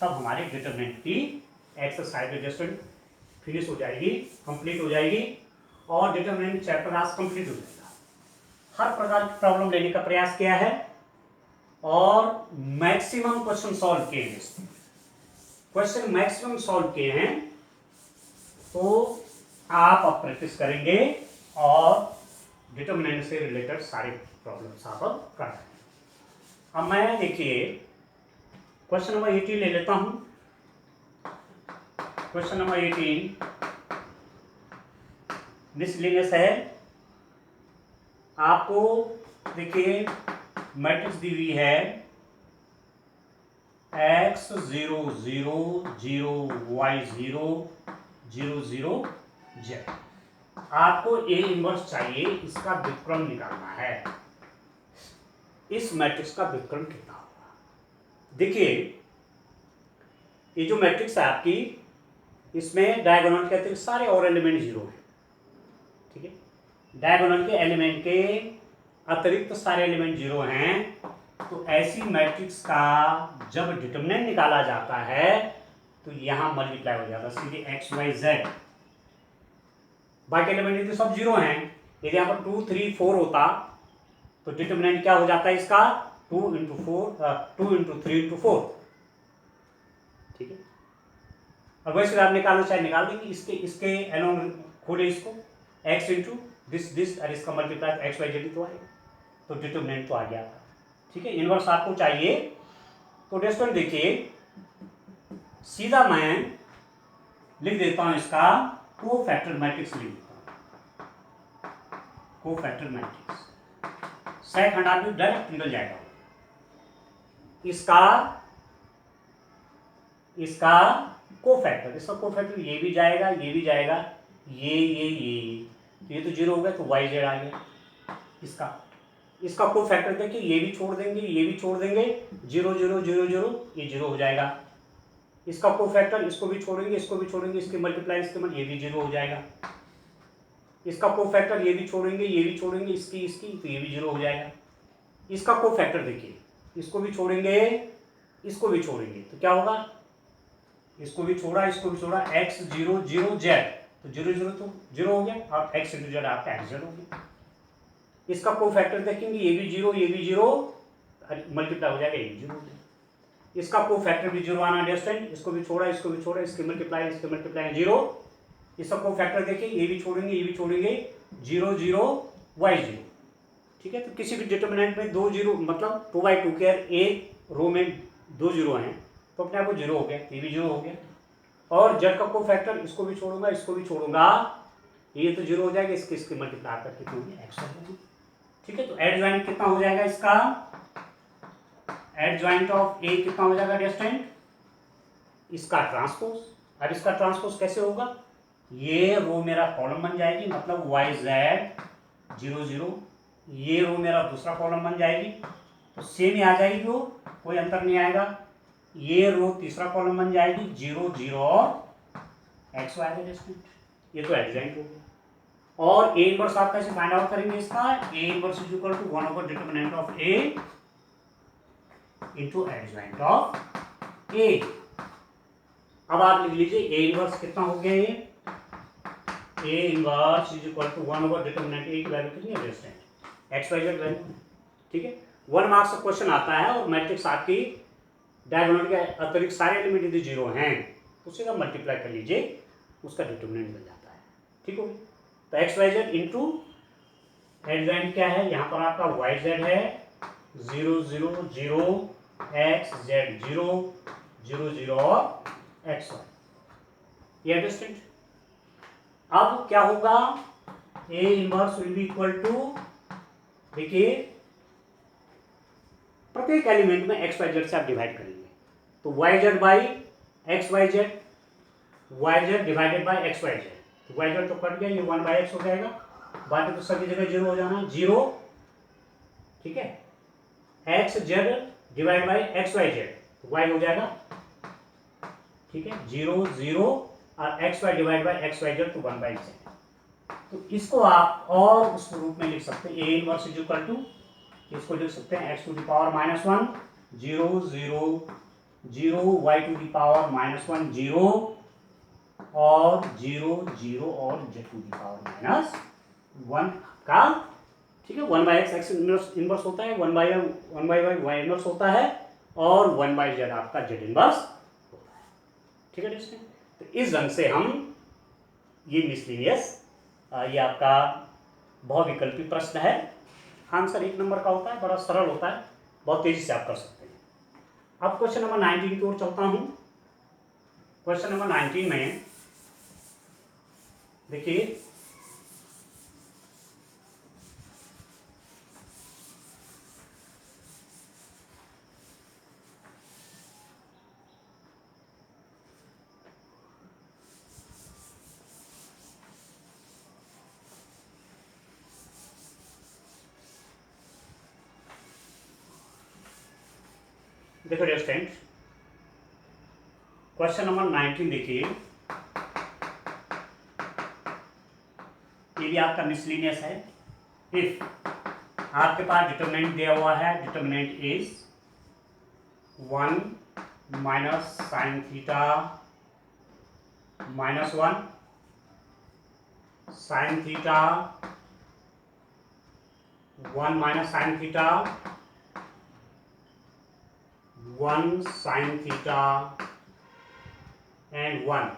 [SPEAKER 1] तब हमारी डिटरमिनेंट की एक्सरसाइज एडजस्टमेंट फिनिश हो जाएगी, कंप्लीट हो जाएगी, और डिटरमिनेंट चैप्टर आज कंप्लीट हो जाएगा। हर प्रकार की प्रॉब्लम लेने का प्रयास किया है और मैक्सिमम क्वेश्चन सॉल्व किए हैं। क्वेश्चन मैक्सिमम सॉल्व किए हैं, तो आप अब प्रैक्टिस करेंगे और डिटरमिनेंट से रिलेटेड सारे प्रॉब्लम्स आप अब कर रहे हैं। अब मैं देखिए क्वेश्चन नंबर 18 ले लेता हूं। क्वेश्चन नंबर 18 मिसलिनियस है। आपको देखिए मैट्रिक्स दी हुई है x 0 0 0 y 0 0 0 z। आपको A इनवर्स चाहिए, इसका व्युत्क्रम निकालना है। इस मैट्रिक्स का व्युत्क्रम कितना होगा? देखिए, ये जो मैट्रिक्स है आपकी, इसमें डायगोनल के अतिरिक्त सारे और एलिमेंट 0 हैं। ठीक है, डायगोनल के एलिमेंट के अतिरिक्त सारे एलिमेंट 0 हैं, तो ऐसी मैट्रिक्स का जब डिटरमिनेंट निकाला जाता है तो यहां मल्टीप्लाई हो जाता है सीधे x y z। बाकी एलिमेंट तो सब 0 हैं। यदि यहाँ पर 2 3 4 होता तो डिटरमिनेंट क्या हो जाता है इसका 2 × 3 × 4। ठीक है, अब वैसे आप निकालना चाहे निकाल देंगे, इसके अलोंग खोले इसको, x इंटू दिस और इसका मल्टीप्लाई x y z तो आएगा, तो डिटरमिनेंट तो आ गया। ठीक है, इनवर्स आपको चाहिए, तो स्टूडेंट देखिए सीधा मैं लिख देता हूं, इसका कोफैक्टर मैट्रिक्स लिख देता हूं। कोफैक्टर मैट्रिक्स सेट हटा भी डायरेक्ट निकल जाएगा। इसका कोफैक्टर, इसका कोफैक्टर ये भी जाएगा, ये भी जाएगा, ये तो ये तो 0 हो गया, तो y z आ गया। इसका कोफैक्टर देखिए, ये भी छोड़ देंगे, ये भी छोड़ देंगे, 0 0 0 0, ये 0 हो जाएगा। इसका कोफैक्टर, इसको भी छोड़ेंगे, इसको भी छोड़ेंगे, इसके मल्टीप्लाई इसके मन, ये भी 0 हो जाएगा। इसका कोफैक्टर, ये भी छोड़ेंगे, ये भी छोड़ेंगे, इसकी तो ये भी 0 हो जाएगा। इसका कोफैक्टर देखिए, इसको भी छोड़ेंगे, इसको भी छोड़ेंगे, तो क्या होगा, इसको भी छोड़ा, इसको भी छोड़ा, x 0 0 z, तो 0 0 तो 0 हो गया, और x × z आपका x z हो गया। इसका कोफैक्टर देखेंगे, ये भी 0, ये भी 0, मल्टीप्लाई हो जाएगा, ये भी 0 हो जाएगा। इसका कोफैक्टर भी 0 आना अंडरस्टैंड, इसको भी छोड़ा, इसको भी छोड़ा, इसके मल्टीप्लाई 0। इसका कोफैक्टर देखिए, ये भी छोड़ेंगे, ये भी छोड़ेंगे, 0 0 y 0। ठीक है, तो किसी भी डिटरमिनेंट में 2 0 मतलब 2/2 के एक रो में 2 0 हैं, तो अपने आप को 0 हो गया, ये भी 0 हो गया। और z का कोफैक्टर, इसको भी छोड़ूंगा, इसको भी छोड़ूंगा, ये तो 0 हो जाएगा, इसके मल्टीप्लाई करके तो x हो जाएगा। ठीक है, तो एडजॉइंट कितना हो जाएगा, इसका एडजॉइंट ऑफ A कितना हो जाएगा डिस्टेंट, इसका ट्रांसपोज। अब इसका ट्रांसपोज कैसे होगा, ये रो मेरा कॉलम बन जाएगी, मतलब y z 0 0, ये रो मेरा दूसरा कॉलम बन जाएगी, तो सेम ही आ जाएगी, वो कोई अंतर नहीं आएगा। ये रो तीसरा कॉलम बन जाएगी, 0 0 और x y आएगा डिस्टेंट, ये तो एडजॉइंट हो गया। और A इनवर्स आप कैसे फाइंड आउट करेंगे, इसका A inverse is equal to 1 determinant of A into adjoint of A। अब आप लिख लीजिए A इनवर्स कितना हो गया, ये A inverse is equal to 1 determinant A की वैल्यू कितनी है distant x y z value. ठीक है, 1 मार्क्स का क्वेश्चन आता है और मैट्रिक्स आपकी डायगोनल के अतिरिक्त सारे एलिमेंट यदि 0 हैं, तो सीधा मल्टीप्लाई कर लीजिए, उसका डिटरमिनेंट मिल जाता है। ठीक हो, तो x y z into adjoint क्या है, यहाँ पर आपका y z है, 0 0 0 x z 0 0 0 और x y, ये अंडरस्टैंड। अब क्या होगा, A inverse will be equal to, देखिए प्रत्येक एलिमेंट में एक्स वाई जेड से आप डिवाइड करेंगे, तो y z by x y z, y z divided by x y z, तो वाई जेड तो कट गया, ये 1/x हो जाएगा, बाकी तो सभी जगह जीरो हो जाना, जीरो, ठीक है। X z divide by x y z, y हो जाएगा, ठीक है, 0 0, और x y divide by x y z तो 1/z। तो इसको आप और उस रूप में लिख सकते हैं, A inverse is equal to, इसको लिख सकते हैं x to the power -1 0 0 0 y to the power -1 0 और 0 0 और z टू द पावर -1 का, ठीक है। 1/x एक्स इनवर्स होता है, 1/y y इनवर्स होता है, और 1/z आपका z इनवर्स होता है, ठीक है। तो इस ढंग से हम ये मिसलिनियस, ये आपका बहुविकल्पी प्रश्न है, आंसर 1 नंबर का होता है, बड़ा सरल होता है, बहुत तेजी से आप कर सकते हैं। अब क्वेश्चन नंबर 19 की ओर चलता हूं। क्वेश्चन नंबर 19 में देखिए, देखो डियर स्टूडेंट, क्वेश्चन नंबर 19 देखिए, ये भी आपका मिसलिनियस है। इफ आपके पास डिटर्मिनेंट दिया हुआ है, determinant is 1 minus sine theta -1 sign theta 1 minus sine theta 1 sine theta and 1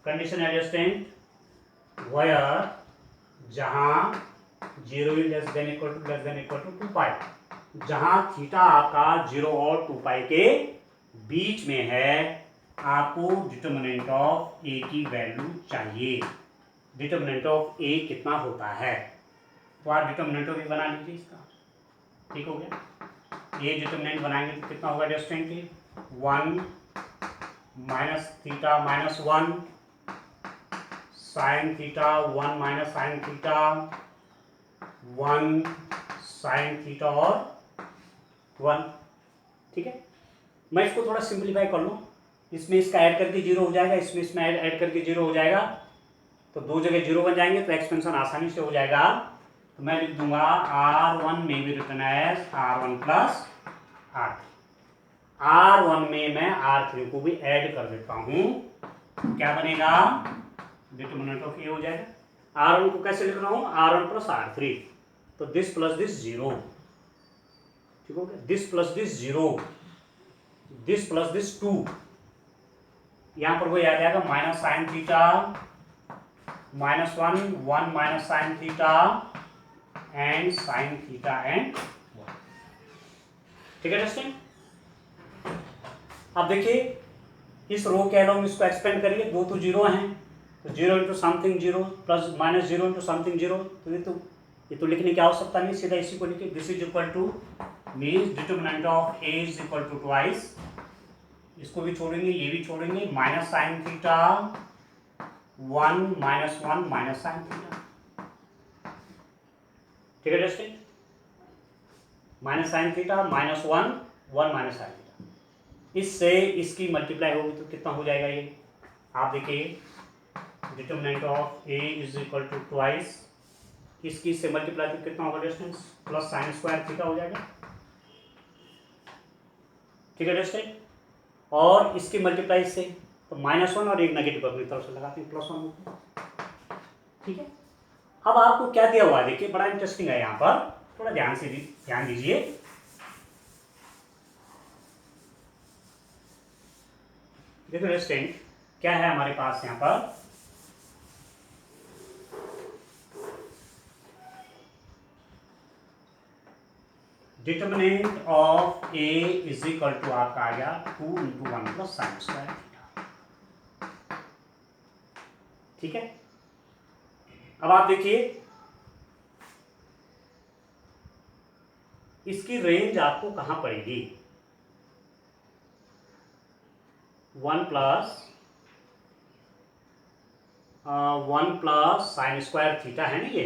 [SPEAKER 1] condition adjacent wire, जहां 0 लेस देन इक्वल टू 2 पाई, जहां थीटा आपका 0 और 2 पाई के बीच में है, आपको डिटर्मिनेंट ऑफ ए की वैल्यू चाहिए। डिटर्मिनेंट ऑफ ए कितना होता है, तो आप डिटर्मिनेंट ऑफ ए बना लीजिए इसका, ठीक हो गया। ये डिटर्मिनेंट बनाएंगे तो कितना होगा distant, 1 minus theta -1 sign theta 1 minus sine theta 1 sine theta और 1, ठीक है। मैं इसको थोड़ा सिंप्लीफाई कर लूँ, इसमें इसका ऐड करके 0 हो जाएगा, इसमें ऐड करके 0 हो जाएगा, तो दो जगह 0 बन जाएंगे, तो एक्सपेंशन आसानी से हो जाएगा। तो मैं लिख दूंगा R1 में भी return as R1 plus R1 में मैं R3 को भी ऐड कर देता हूं, क्या बनेगा, डिटर्मिनेंट ऑफ ए हो जाएगा। R1 को कैसे लिख रहा हूं, R1 प्लस R3, तो दिस प्लस दिस 0, ठीक हो गया, this plus this 0, this plus this 2, यहां पर वो याद आएगा minus sine theta -1 1 minus sine theta and sine theta and 1, ठीक है टेस्टिंग। अब देखिए इस रो के अलोंग इसको एक्सपेंड करिए, दो तो 0 हैं, तो 0 into something 0 plus -0 into something 0, तो ये तो लिखने की आवश्यकता नहीं, सीधा इसी को लिखिए, this is equal to means determinant of A is equal to twice, इसको भी छोड़ेंगे, ये भी छोड़ेंगे, minus sine theta 1 minus 1 minus sine theta, ठीक है testing, minus sine theta -1 1 minus sine theta, इससे इसकी मल्टीप्लाई होगी तो कितना हो जाएगा, ये आप देखिए, determinant of A is equal to twice, इसकी से मल्टीप्लाई तो कितना होगा distance, plus sine square theta हो जाएगा, ठीक है डिस्टेंस, और इसकी मल्टीप्लाई से तो -1 और एक नेगेटिव अपनी तरफ से लगाते हैं, +1, ठीक है। अब आपको क्या दिया हुआ है, देखिए बड़ा इंटरेस्टिंग है, यहाँ पर थोड़ा ध्यान से ध्यान दीजिए, देखो रेस्टेंट क्या है हमारे पास यहाँ पर, determinant of A is equal to आपका आ गया 2 into 1 plus sine square theta. ठीक है, अब आप देखिए इसकी रेंज आपको कहां पड़ेगी। 1 प्लस साइन स्क्वायर थीटा है ना ये,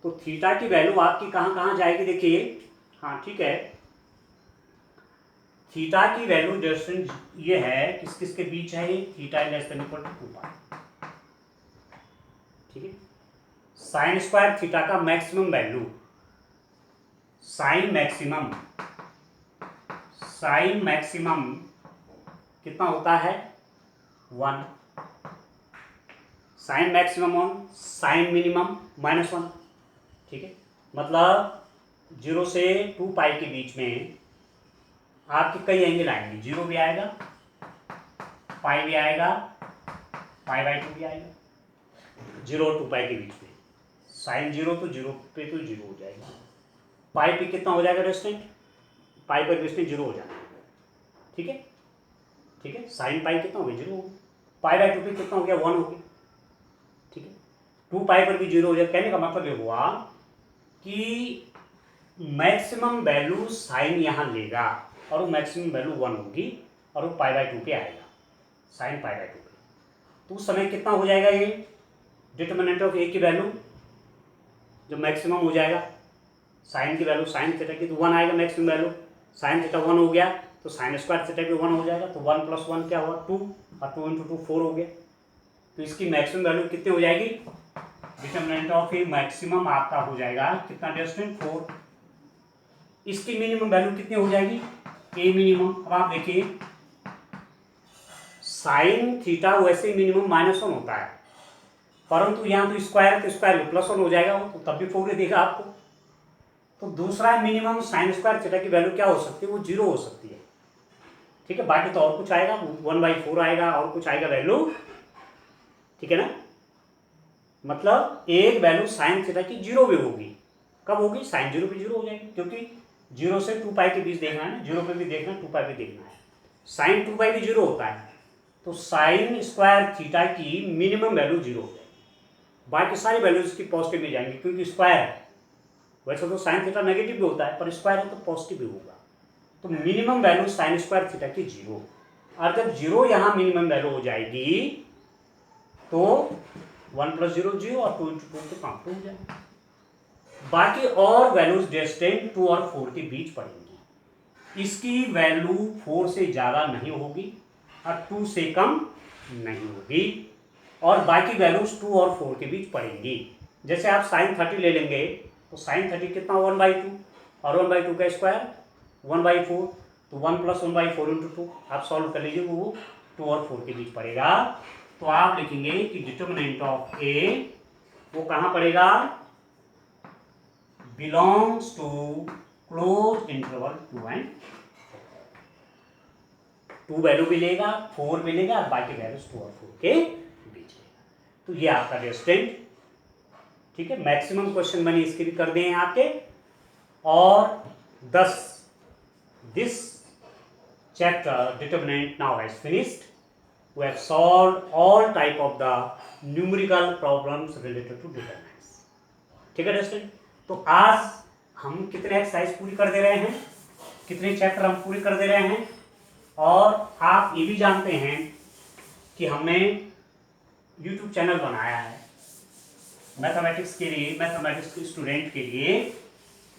[SPEAKER 1] तो थीटा की वैल्यू आपकी कहां कहां जाएगी देखिए। हाँ ठीक है, थीटा की वैल्यू डिस्टेंस ये है किस किस के बीच है, ये theta less than equal to 2 pi. ठीक है, साइन स्क्वायर थीटा का मैक्सिमम वैल्यू, साइन मैक्सिमम कितना होता है 1, sine maximum on sine minimum -1। ठीक है, मतलब 0 से 2 पाई के बीच में आपके कई एंगल आएंगे, 0 भी आएगा, पाई भी आएगा, पाई/2 भी आएगा, 0 और 2 पाई के बीच में। साइन 0 तो 0 पे तो 0 हो जाएगा, पाई पे कितना हो जाएगा डिस्टेंट, पाई पर डिस्टेंट 0 हो जाएगा। ठीक है, ठीक है, साइन पाई कितना हो गया 0 हो गया, पाई/2 पे कितना हो गया 1 हो गया। ठीक है, 2 पाई पर भी 0 हो जाएगा। कहने का मतलब ये हुआ कि मैक्सिमम वैल्यू साइन यहाँ लेगा और वो मैक्सिमम वैल्यू 1 होगी और वो पाई/2 पे आएगा, साइन पाई/2 पे। तो उस समय कितना हो जाएगा ये डिटर्मिनेंट ऑफ ए की वैल्यू जब मैक्सिमम हो जाएगा, साइन की वैल्यू साइन थीटा की तो 1 आएगा मैक्सिमम वैल्यू, साइन थीटा 1 हो गया तो साइन स्क्वायर थीटा भी 1 हो जाएगा, तो 1 + 1 क्या हुआ 2 और 2 × 2 4 हो गया। तो इसकी मैक्सिमम वैल्यू कितनी हो जाएगी, डिटर्मिनेंट ऑफ ए मैक्सिमम आपका हो जाएगा कितना डिस्टेंट 4। इसकी मिनिमम वैल्यू कितनी हो जाएगी ए मिनिमम। अब आप देखिए साइन थीटा वैसे मिनिमम -1 होता है, परंतु यहाँ तो स्क्वायर तो स्क्वायर +1 हो जाएगा, वो तो तब भी 4 ही देगा आपको। तो दूसरा मिनिमम साइन स्क्वायर थीटा की वैल्यू क्या हो सकती है, वो 0 हो सकती है। ठीक है, बाकी तो और कुछ आएगा 1/4 आएगा और कुछ आएगा वैल्यू। ठीक है ना, मतलब एक वैल्यू साइन थीटा की 0 भी होगी, कब होगी, साइन 0 पे 0 हो जाएगी, क्योंकि 0 से 2 पाई के बीच देखना है ना, 0 पे भी देखना है 2 पाई पे देखना है, साइन 2 पाई भी 0 होता है, तो साइन स्क्वायर थीटा की मिनिमम वैल्यू 0 हो जाएगी, बाकी सारी वैल्यूज की पॉजिटिव में जाएंगी क्योंकि स्क्वायर है। वैसे तो साइन थीटा नेगेटिव भी होता है पर स्क्वायर है तो पॉजिटिव भी होगा। तो minimum value sign square theta की 0, और जब 0 यहाँ मिनिमम वैल्यू हो जाएगी तो 1 + 0 0 और 2 × 2 के 5 हो जाएगा। बाकी और वैल्यूज डिस्टेंट 2 और 4 के बीच पड़ेंगी। इसकी वैल्यू 4 से ज़्यादा नहीं होगी और 2 से कम नहीं होगी, और बाकी वैल्यूज 2 और 4 के बीच पड़ेंगी। जैसे आप साइन 30 ले लेंगे तो साइन 30 कितना 1/2 और 1/2 का स्क्वायर 1/4, तो 1 + 1/4 × 2 आप सॉल्व कर लीजिए, वो 2 और 4 के बीच पड़ेगा। तो आप लिखेंगे कि डिटर्मिनेंट ऑफ ए वो कहाँ पड़ेगा, belongs to close interval 2 and 2 value भी लेगा, 4 भी लेगा और बाकी वैल्यूज 2 और 4 के बीच लेगा। तो ये आपका डिस्टेंट। ठीक है, मैक्सिमम क्वेश्चन मैंने इसके भी कर दिए हैं आपके। और this chapter determinant now has finished. We have solved all type of the numerical problems related to determinants. ठीक है डिस्टेंट, तो आज हम कितने एक्सरसाइज पूरी कर दे रहे हैं, कितने चैप्टर हम पूरे कर दे रहे हैं, और आप ये भी जानते हैं कि हमने YouTube चैनल बनाया है मैथमेटिक्स के लिए, मैथमेटिक्स के स्टूडेंट के लिए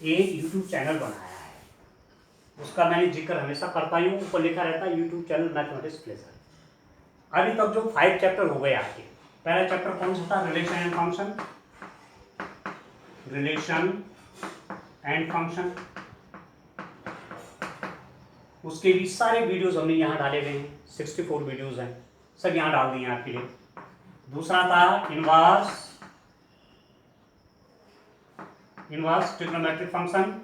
[SPEAKER 1] एक YouTube चैनल बनाया है, उसका मैंने जिक्र हमेशा करता ही हूँ, ऊपर लिखा रहता है YouTube चैनल मैथमेटिक्स प्लेजर। अभी तक जो 5 चैप्टर हो गए आपके, पहला चैप्टर कौन सा था, relation and function, relation and function, उसके भी सारे वीडियोस हमने यहाँ डाले गए हैं, 64 वीडियोस हैं, सब यहाँ डाल दिए आपके लिए। दूसरा था inverse trigonometric function,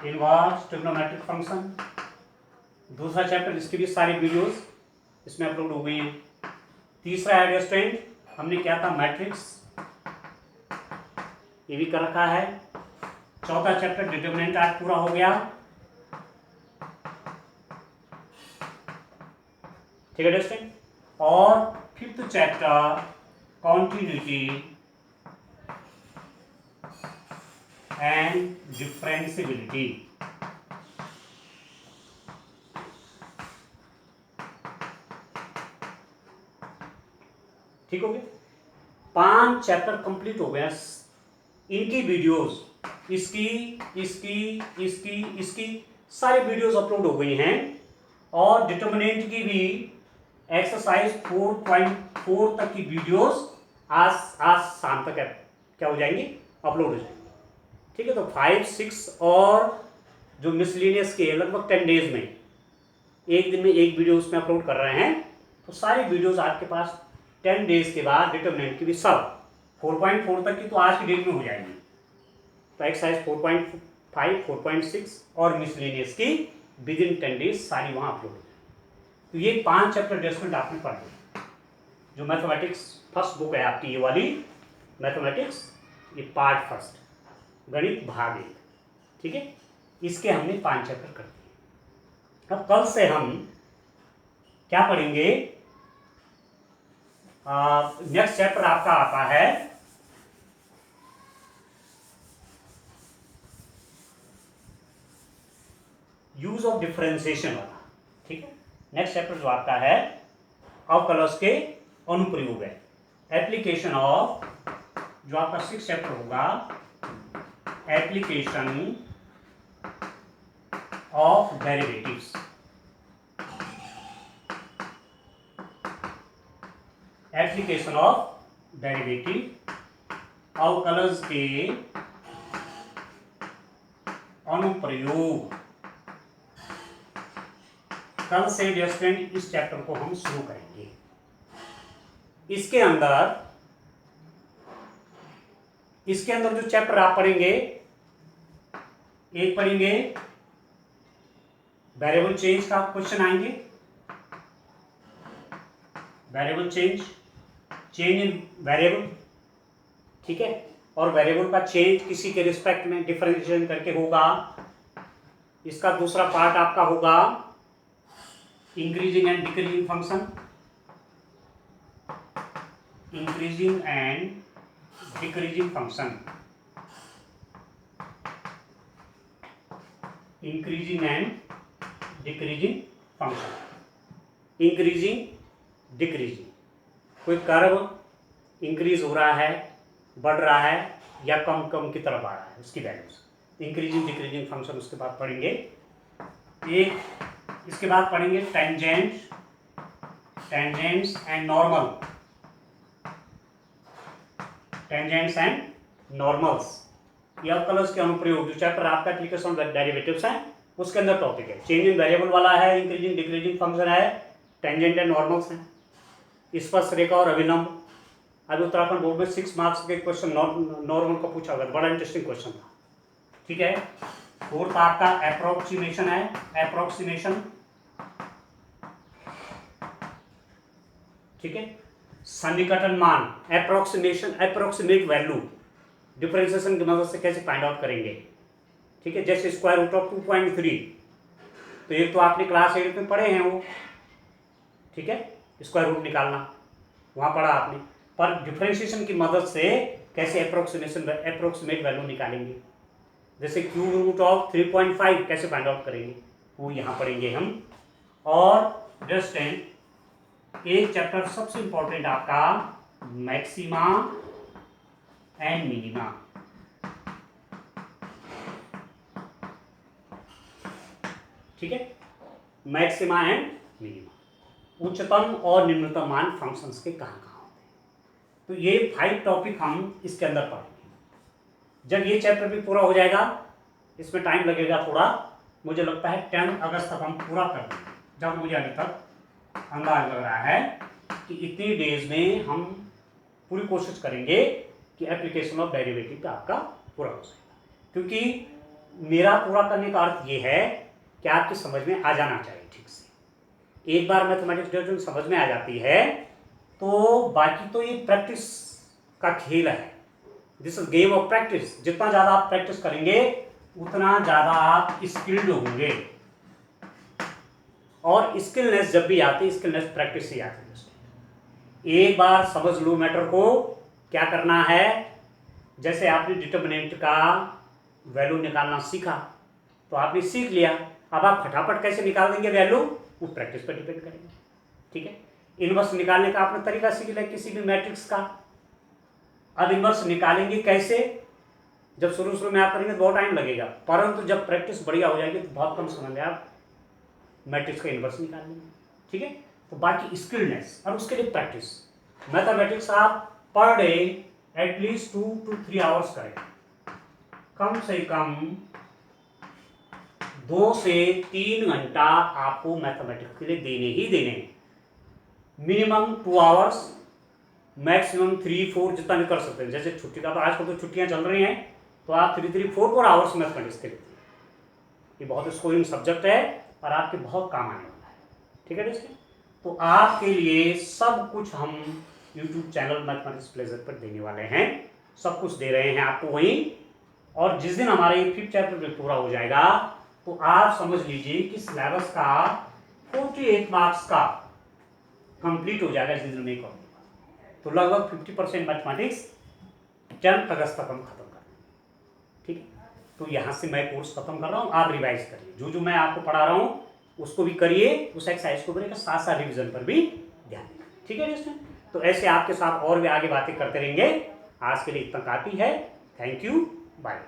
[SPEAKER 1] inverse trigonometric function, दूसरा चैप्टर, इसके भी सारे वीडियोस इसमें अपलोड हो गए हैं। तीसरा है डिस्टेंट, हमने क्या था, मैट्रिक्स, ये भी कर रखा है। चौथा चैप्टर डिटरमिनेंट आज पूरा हो गया, ठीक है दोस्तों। और fifth chapter continuity and differentiability, ठीक हो गया। 5 चैप्टर कंप्लीट हो गया। इनकी वीडियोस, इसकी सारी वीडियोस अपलोड हो गई हैं। और डिटरमिनेंट की भी एक्सरसाइज 4.4 तक की वीडियोस आज शाम तक क्या हो जाएंगी, अपलोड हो जाएंगी, ठीक है। तो 5, 6 और जो मिसलिनियस के लगभग 10 डेज में, एक दिन में एक वीडियो उसमें अपलोड कर रहे हैं। तो सारी वीडियोस आपके पास 10 डेज के बाद डिटरमिनेंट की भी सब 4.4 तक की तो आज की डेट में हो जाएंगी। तो एक्सरसाइज 4.5, 4.6 और मिसलिनियस की विद इन 10 डेज सारी वहाँ अपलोड हो जाएंगी। तो ये 5 चैप्टर एडजस्टमेंट आपने पढ़ लिया। जो मैथमेटिक्स फर्स्ट बुक है आपकी, ये वाली मैथमेटिक्स, ये पार्ट फर्स्ट, गणित भाग 1, ठीक है। इसके हमने 5 चैप्टर कर दिए। अब कल से हम क्या पढ़ेंगे, नेक्स्ट चैप्टर आपका आता है यूज ऑफ डिफरेंशिएशन वाला, ठीक है। नेक्स्ट चैप्टर जो आपका है अवकलज के अनुप्रयोग है, एप्लीकेशन ऑफ, जो आपका 6 चैप्टर होगा, application of derivatives, application of derivative, अवकलज के अनुप्रयोग। कल से स्टूडेंट इस चैप्टर को हम शुरू करेंगे। इसके अंदर जो चैप्टर आप पढ़ेंगे, एक पढ़ेंगे वेरिएबल चेंज का क्वेश्चन आएंगे, वेरिएबल चेंज इन वेरिएबल, ठीक है। और वेरिएबल का चेंज किसी के रिस्पेक्ट में डिफरेंशिएशन करके होगा। इसका दूसरा पार्ट आपका होगा increasing and decreasing function, increasing and decreasing function, increasing and decreasing function, increasing decreasing, कोई कर्व इंक्रीज हो रहा है, बढ़ रहा है या कम की तरफ आ रहा है, उसकी वैल्यूज, इंक्रीजिंग डिक्रीजिंग फंक्शन। उसके बाद पढ़ेंगे एक, इसके बाद पढ़ेंगे tangents and normal, tangents and normals, ये अवकलज के अनुप्रयोग, जो चैप्टर आपका एप्लीकेशन ऑफ डेरिवेटिव्स है उसके अंदर टॉपिक है। चेंज इन वेरिएबल वाला है, इंक्रीजिंग डिक्रीजिंग फंक्शन है, टेंजेंट एंड नॉर्मल्स है, स्पर्श रेखा और अभिलंब। अभी उत्तराखंड बोर्ड में 6 मार्क्स के क्वेश्चन नॉर्मल का पूछा हुआ, बड़ा इंटरेस्टिंग क्वेश्चन था, ठीक है। फोर्थ आपका अप्रोक्सीमेशन है, अप्रोक्सीमेशन, ठीक है। सन्निकटन मान, अप्रोक्सीमेशन, अप्रोक्सीमेट वैल्यू, डिफरेंशिएशन की मदद से कैसे फाइंड आउट करेंगे, ठीक है। जैसे स्क्वायर रूट ऑफ 2.3, तो एक तो आपने क्लास 8 में पढ़े हैं वो, ठीक है, स्क्वायर रूट निकालना वहां पढ़ा आपने। पर डिफरेंशिएशन की मदद से कैसे अप्रोक्सीमेट वैल्यू निकालेंगे, जैसे क्यूब रूट ऑफ 3.5 कैसे फाइंड आउट करेंगे, वो यहाँ पढ़ेंगे हम। और जस्ट एक चैप्टर सबसे इंपॉर्टेंट आपका मैक्सिमा एंड मिनिमा, ठीक है। मैक्सिमा एंड मिनिमा, उच्चतम और निम्नतम मान फंक्शंस के कहाँ कहाँ होते हैं। तो ये 5 टॉपिक हम इसके अंदर पढ़ेंगे। जब ये चैप्टर भी पूरा हो जाएगा, इसमें टाइम लगेगा थोड़ा, मुझे लगता है 10 अगस्त तक हम पूरा कर देंगे। जब मुझे अभी तक अंदाज लग रहा है कि इतनी डेज में हम पूरी कोशिश करेंगे कि एप्लीकेशन ऑफ डेरिवेटिव का आपका पूरा हो जाएगा। क्योंकि मेरा पूरा करने का अर्थ ये है कि आपकी समझ में आ जाना चाहिए ठीक से। एक बार मैथमेटिक्स जो समझ में आ जाती है तो बाकी तो ये प्रैक्टिस का खेल है, this is game of practice. जितना ज़्यादा आप प्रैक्टिस करेंगे उतना ज़्यादा आप स्किल्ड होंगे, और स्किलनेस जब भी आती है, स्किलनेस प्रैक्टिस से आती है। एक बार समझ लो मैटर को, क्या करना है, जैसे आपने डिटर्मिनेंट का वैल्यू निकालना सीखा तो आपने सीख लिया, अब आप फटाफट कैसे निकाल देंगे वैल्यू, वो प्रैक्टिस पर डिपेंड करेंगे। ठीक है, इनवर्स निकालने का आपने तरीका सीख लिया किसी भी मैट्रिक्स का। अब इनवर्स निकालेंगे कैसे, जब शुरू में आप करेंगे तो बहुत टाइम लगेगा, परंतु जब प्रैक्टिस बढ़िया हो जाएगी तो बहुत कम समय में आप मैट्रिक्स का इनवर्स निकाल लेंगे। ठीक है, तो बाकी स्किलनेस और उसके लिए प्रैक्टिस। मैथमेटिक्स आप per day at least 2 to 3 hours करें, कम से कम 2 से 3 घंटा आपको मैथमेटिक्स के लिए देने ही देने हैं। मिनिमम 2 आवर्स, मैक्सिमम 3-4 जितना भी कर सकते हैं। जैसे छुट्टी का तो आजकल तो छुट्टियां चल रही हैं, तो आप 3-4 आवर्स मैथमेटिक्स के लिए, ये बहुत स्कोरिंग सब्जेक्ट है और आपके बहुत काम आने वाला है। ठीक है दोस्तों, तो आपके लिए सब कुछ हम यूट्यूब चैनल मैथमेटिक्स प्लेजर पर देने वाले हैं, सब कुछ दे रहे हैं आपको वहीं। और जिस दिन हमारे 5th चैप्टर में पूरा हो जाएगा तो आप समझ लीजिए कि सिलेबस का 48 मार्क्स का कंप्लीट हो जाएगा। इस दिन में एक और तो लगभग 50% मैथमेटिक्स 10 अगस्त तक हम खत्म कर देंगे। ठीक है, तो यहाँ से मैं कोर्स खत्म कर रहा हूँ, आप रिवाइज करिए, जो जो मैं आपको पढ़ा रहा हूँ उसको भी करिए, उस एक्सरसाइज को करिएगा, साथ साथ रिविजन पर भी ध्यान दें। ठीक है दोस्तों, तो ऐसे आपके साथ और भी आगे बातें करते रहेंगे। आज के लिए इतना काफ़ी है। Thank you, bye.